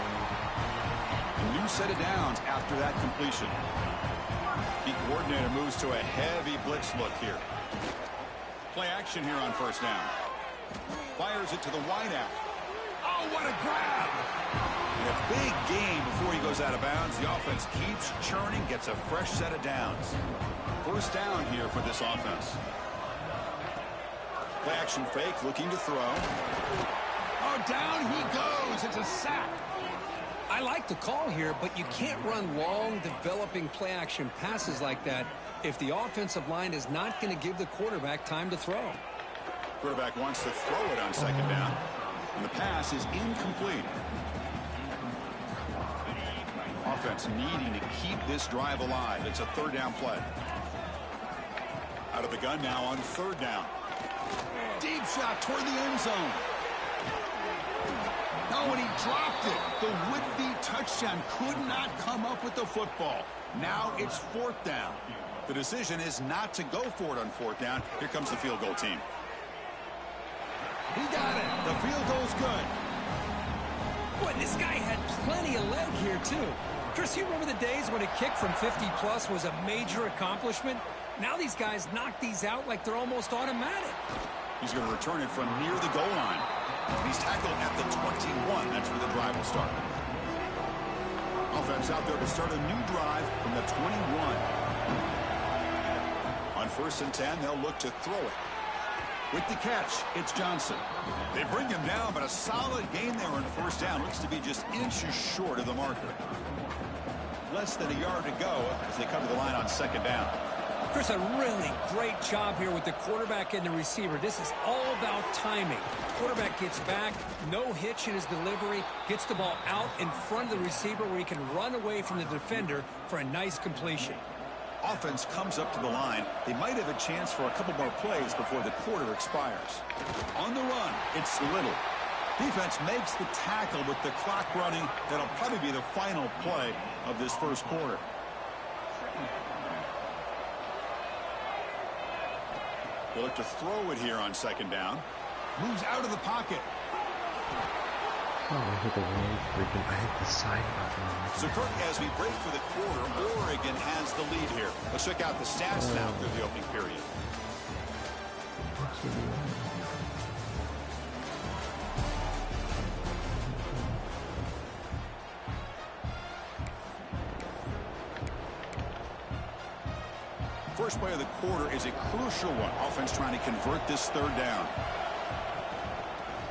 A new set of downs after that completion. The coordinator moves to a heavy blitz look here. Play action here on 1st down. Fires it to the wideout. Oh, what a grab! And a big gain before he goes out of bounds. The offense keeps churning, gets a fresh set of downs. 1st down here for this offense. Play action fake, looking to throw. Oh, down he goes. It's a sack. I like the call here, but you can't run long, developing play-action passes like that if the offensive line is not going to give the quarterback time to throw. Quarterback wants to throw it on 2nd down, and the pass is incomplete. Offense needing to keep this drive alive. It's a 3rd down play. Out of the gun now on 3rd down. Deep shot toward the end zone. No, and he dropped it. The would-be touchdown could not come up with the football. Now it's 4th down. The decision is not to go for it on 4th down. Here comes the field goal team. He got it. The field goal's good. Boy, this guy had plenty of leg here, too. Chris, you remember the days when a kick from 50-plus was a major accomplishment? Now these guys knock these out like they're almost automatic. He's going to return it from near the goal line. He's tackled at the 21. That's where the drive will start. Offense out there to start a new drive from the 21. On 1st and 10, they'll look to throw it. With the catch, it's Johnson. They bring him down, but a solid gain there on 1st down. Looks to be just inches short of the marker. Less than a yard to go as they cover the line on 2nd down. Chris, a really great job here with the quarterback and the receiver. This is all about timing. Quarterback gets back, no hitch in his delivery, gets the ball out in front of the receiver where he can run away from the defender for a nice completion. Offense comes up to the line. They might have a chance for a couple more plays before the quarter expires. On the run, it's Little. Defense makes the tackle with the clock running. That'll probably be the final play of this 1st quarter. They look to throw it here on 2nd down. Moves out of the pocket. Oh, I hit the wrong freaking, I hit the side button. So, Kirk, as we break for the quarter, Oregon has the lead here. Let's check out the stats now through the opening period. First play of the quarter is a crucial one. Offense trying to convert this 3rd down.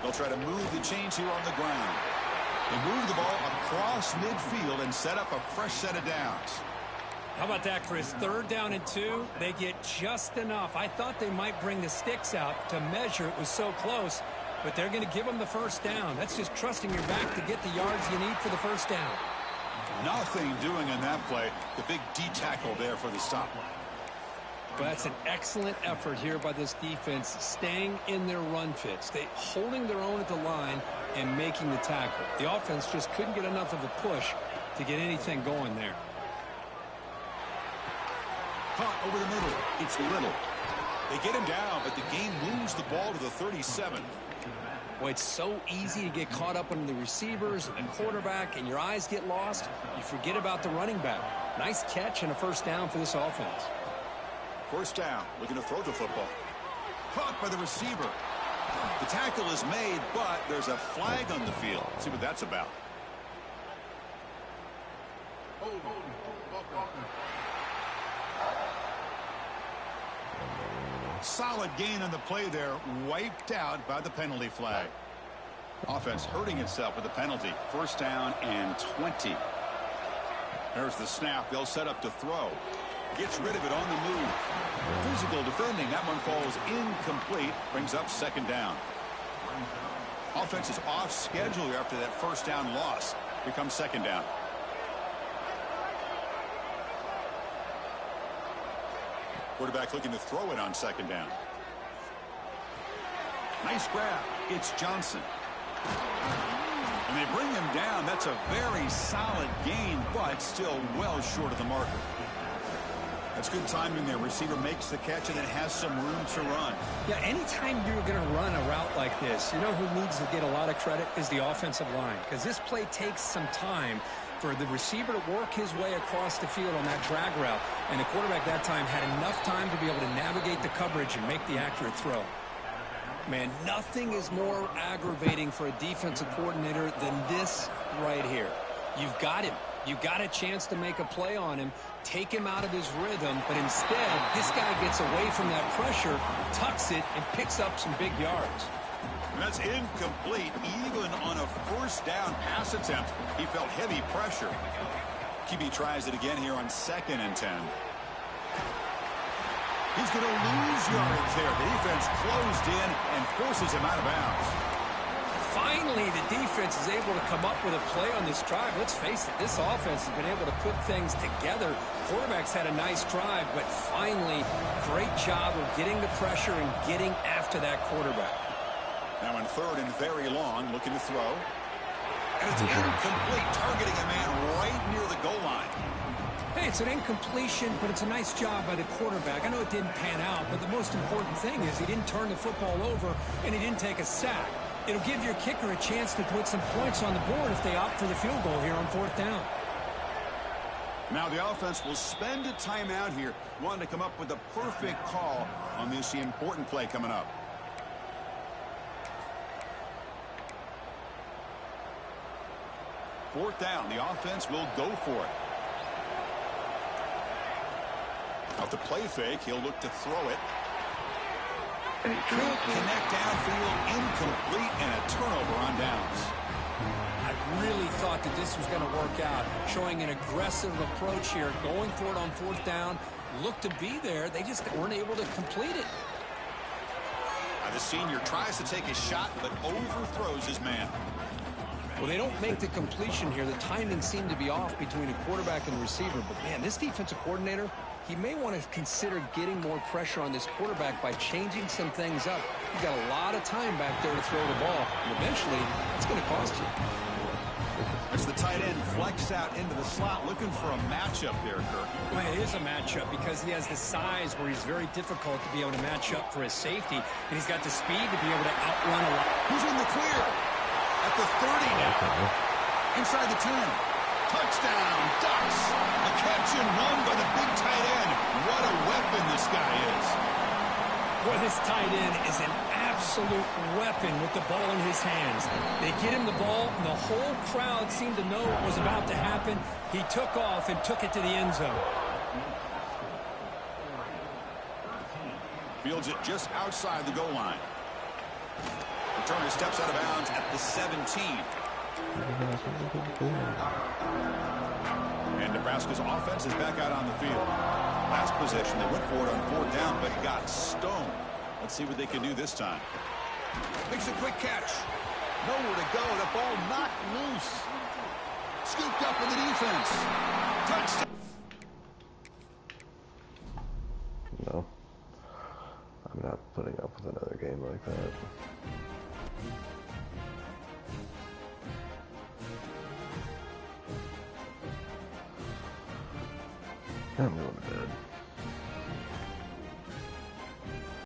They'll try to move the chains here on the ground. They move the ball across midfield and set up a fresh set of downs. How about that, Chris? 3rd down and 2. They get just enough. I thought they might bring the sticks out to measure. It was so close, but they're going to give them the 1st down. That's just trusting your back to get the yards you need for the 1st down. Nothing doing on that play. The big D tackle there for the stop. But that's an excellent effort here by this defense, staying in their run fits. They holding their own at the line and making the tackle. The offense just couldn't get enough of a push to get anything going there. Caught over the middle. It's Little. They get him down, but the game moves the ball to the 37. Well, it's so easy to get caught up on the receivers and the quarterback, and your eyes get lost. You forget about the running back. Nice catch and a first down for this offense. First down, looking to throw the football. Caught by the receiver. The tackle is made, but there's a flag on the field. Let's see what that's about. Solid gain on the play there, wiped out by the penalty flag. Offense hurting itself with the penalty. First down and 20. There's the snap. They'll set up to throw. Gets rid of it on the move. Physical defending. That one falls incomplete. Brings up second down. Offense is off schedule after that first down loss. Here comes second down. Quarterback looking to throw it on second down. Nice grab. It's Johnson. And they bring him down. That's a very solid gain, but still well short of the marker. That's good timing there. Receiver makes the catch and then has some room to run. Yeah, anytime you're going to run a route like this, you know who needs to get a lot of credit is the offensive line, because this play takes some time for the receiver to work his way across the field on that drag route, and the quarterback that time had enough time to be able to navigate the coverage and make the accurate throw. Man, nothing is more aggravating for a defensive coordinator than this right here. You've got him. You've got a chance to make a play on him, take him out of his rhythm, but instead, this guy gets away from that pressure, tucks it, and picks up some big yards. And that's incomplete. Even on a first down pass attempt, he felt heavy pressure. QB tries it again here on 2nd and 10. He's going to lose yards there. The defense closed in and forces him out of bounds. Finally, the defense is able to come up with a play on this drive. Let's face it, this offense has been able to put things together. Quarterback's had a nice drive, but finally, great job of getting the pressure and getting after that quarterback. Now in 3rd and very long, looking to throw. And it's incomplete, targeting a man right near the goal line. Hey, it's an incompletion, but it's a nice job by the quarterback. I know it didn't pan out, but the most important thing is he didn't turn the football over and he didn't take a sack. It'll give your kicker a chance to put some points on the board if they opt for the field goal here on 4th down. Now the offense will spend a timeout here, wanting to come up with the perfect call on this important play coming up. Fourth down, the offense will go for it. Out the play fake, he'll look to throw it. Can't connect downfield, incomplete, and a turnover on downs. I really thought that this was going to work out, showing an aggressive approach here, going for it on 4th down, looked to be there, they just weren't able to complete it. The senior tries to take a shot, but overthrows his man. Well, they don't make the completion here. The timing seemed to be off between a quarterback and receiver. But, man, this defensive coordinator, he may want to consider getting more pressure on this quarterback by changing some things up. He's got a lot of time back there to throw the ball. And eventually, it's going to cost you. As the tight end flex out into the slot, looking for a matchup there, Kirk. Well, it is a matchup because he has the size where he's very difficult to be able to match up for his safety. And he's got the speed to be able to outrun a lot. Who's in the clear? At the 30 now. Inside the 10. Touchdown, Ducks. A catch and run by the big tight end. What a weapon this guy is. Boy, this tight end is an absolute weapon with the ball in his hands. They get him the ball, and the whole crowd seemed to know what was about to happen. He took off and took it to the end zone. Fields it just outside the goal line. Returner steps out of bounds at the 17. And Nebraska's offense is back out on the field. Last possession, they went for it on 4th down, but got stoned. Let's see what they can do this time. Makes a quick catch. Nowhere to go. The ball knocked loose. Scooped up in the defense. Touchdown. No. I'm not putting up with another game like that. I'm going to bed.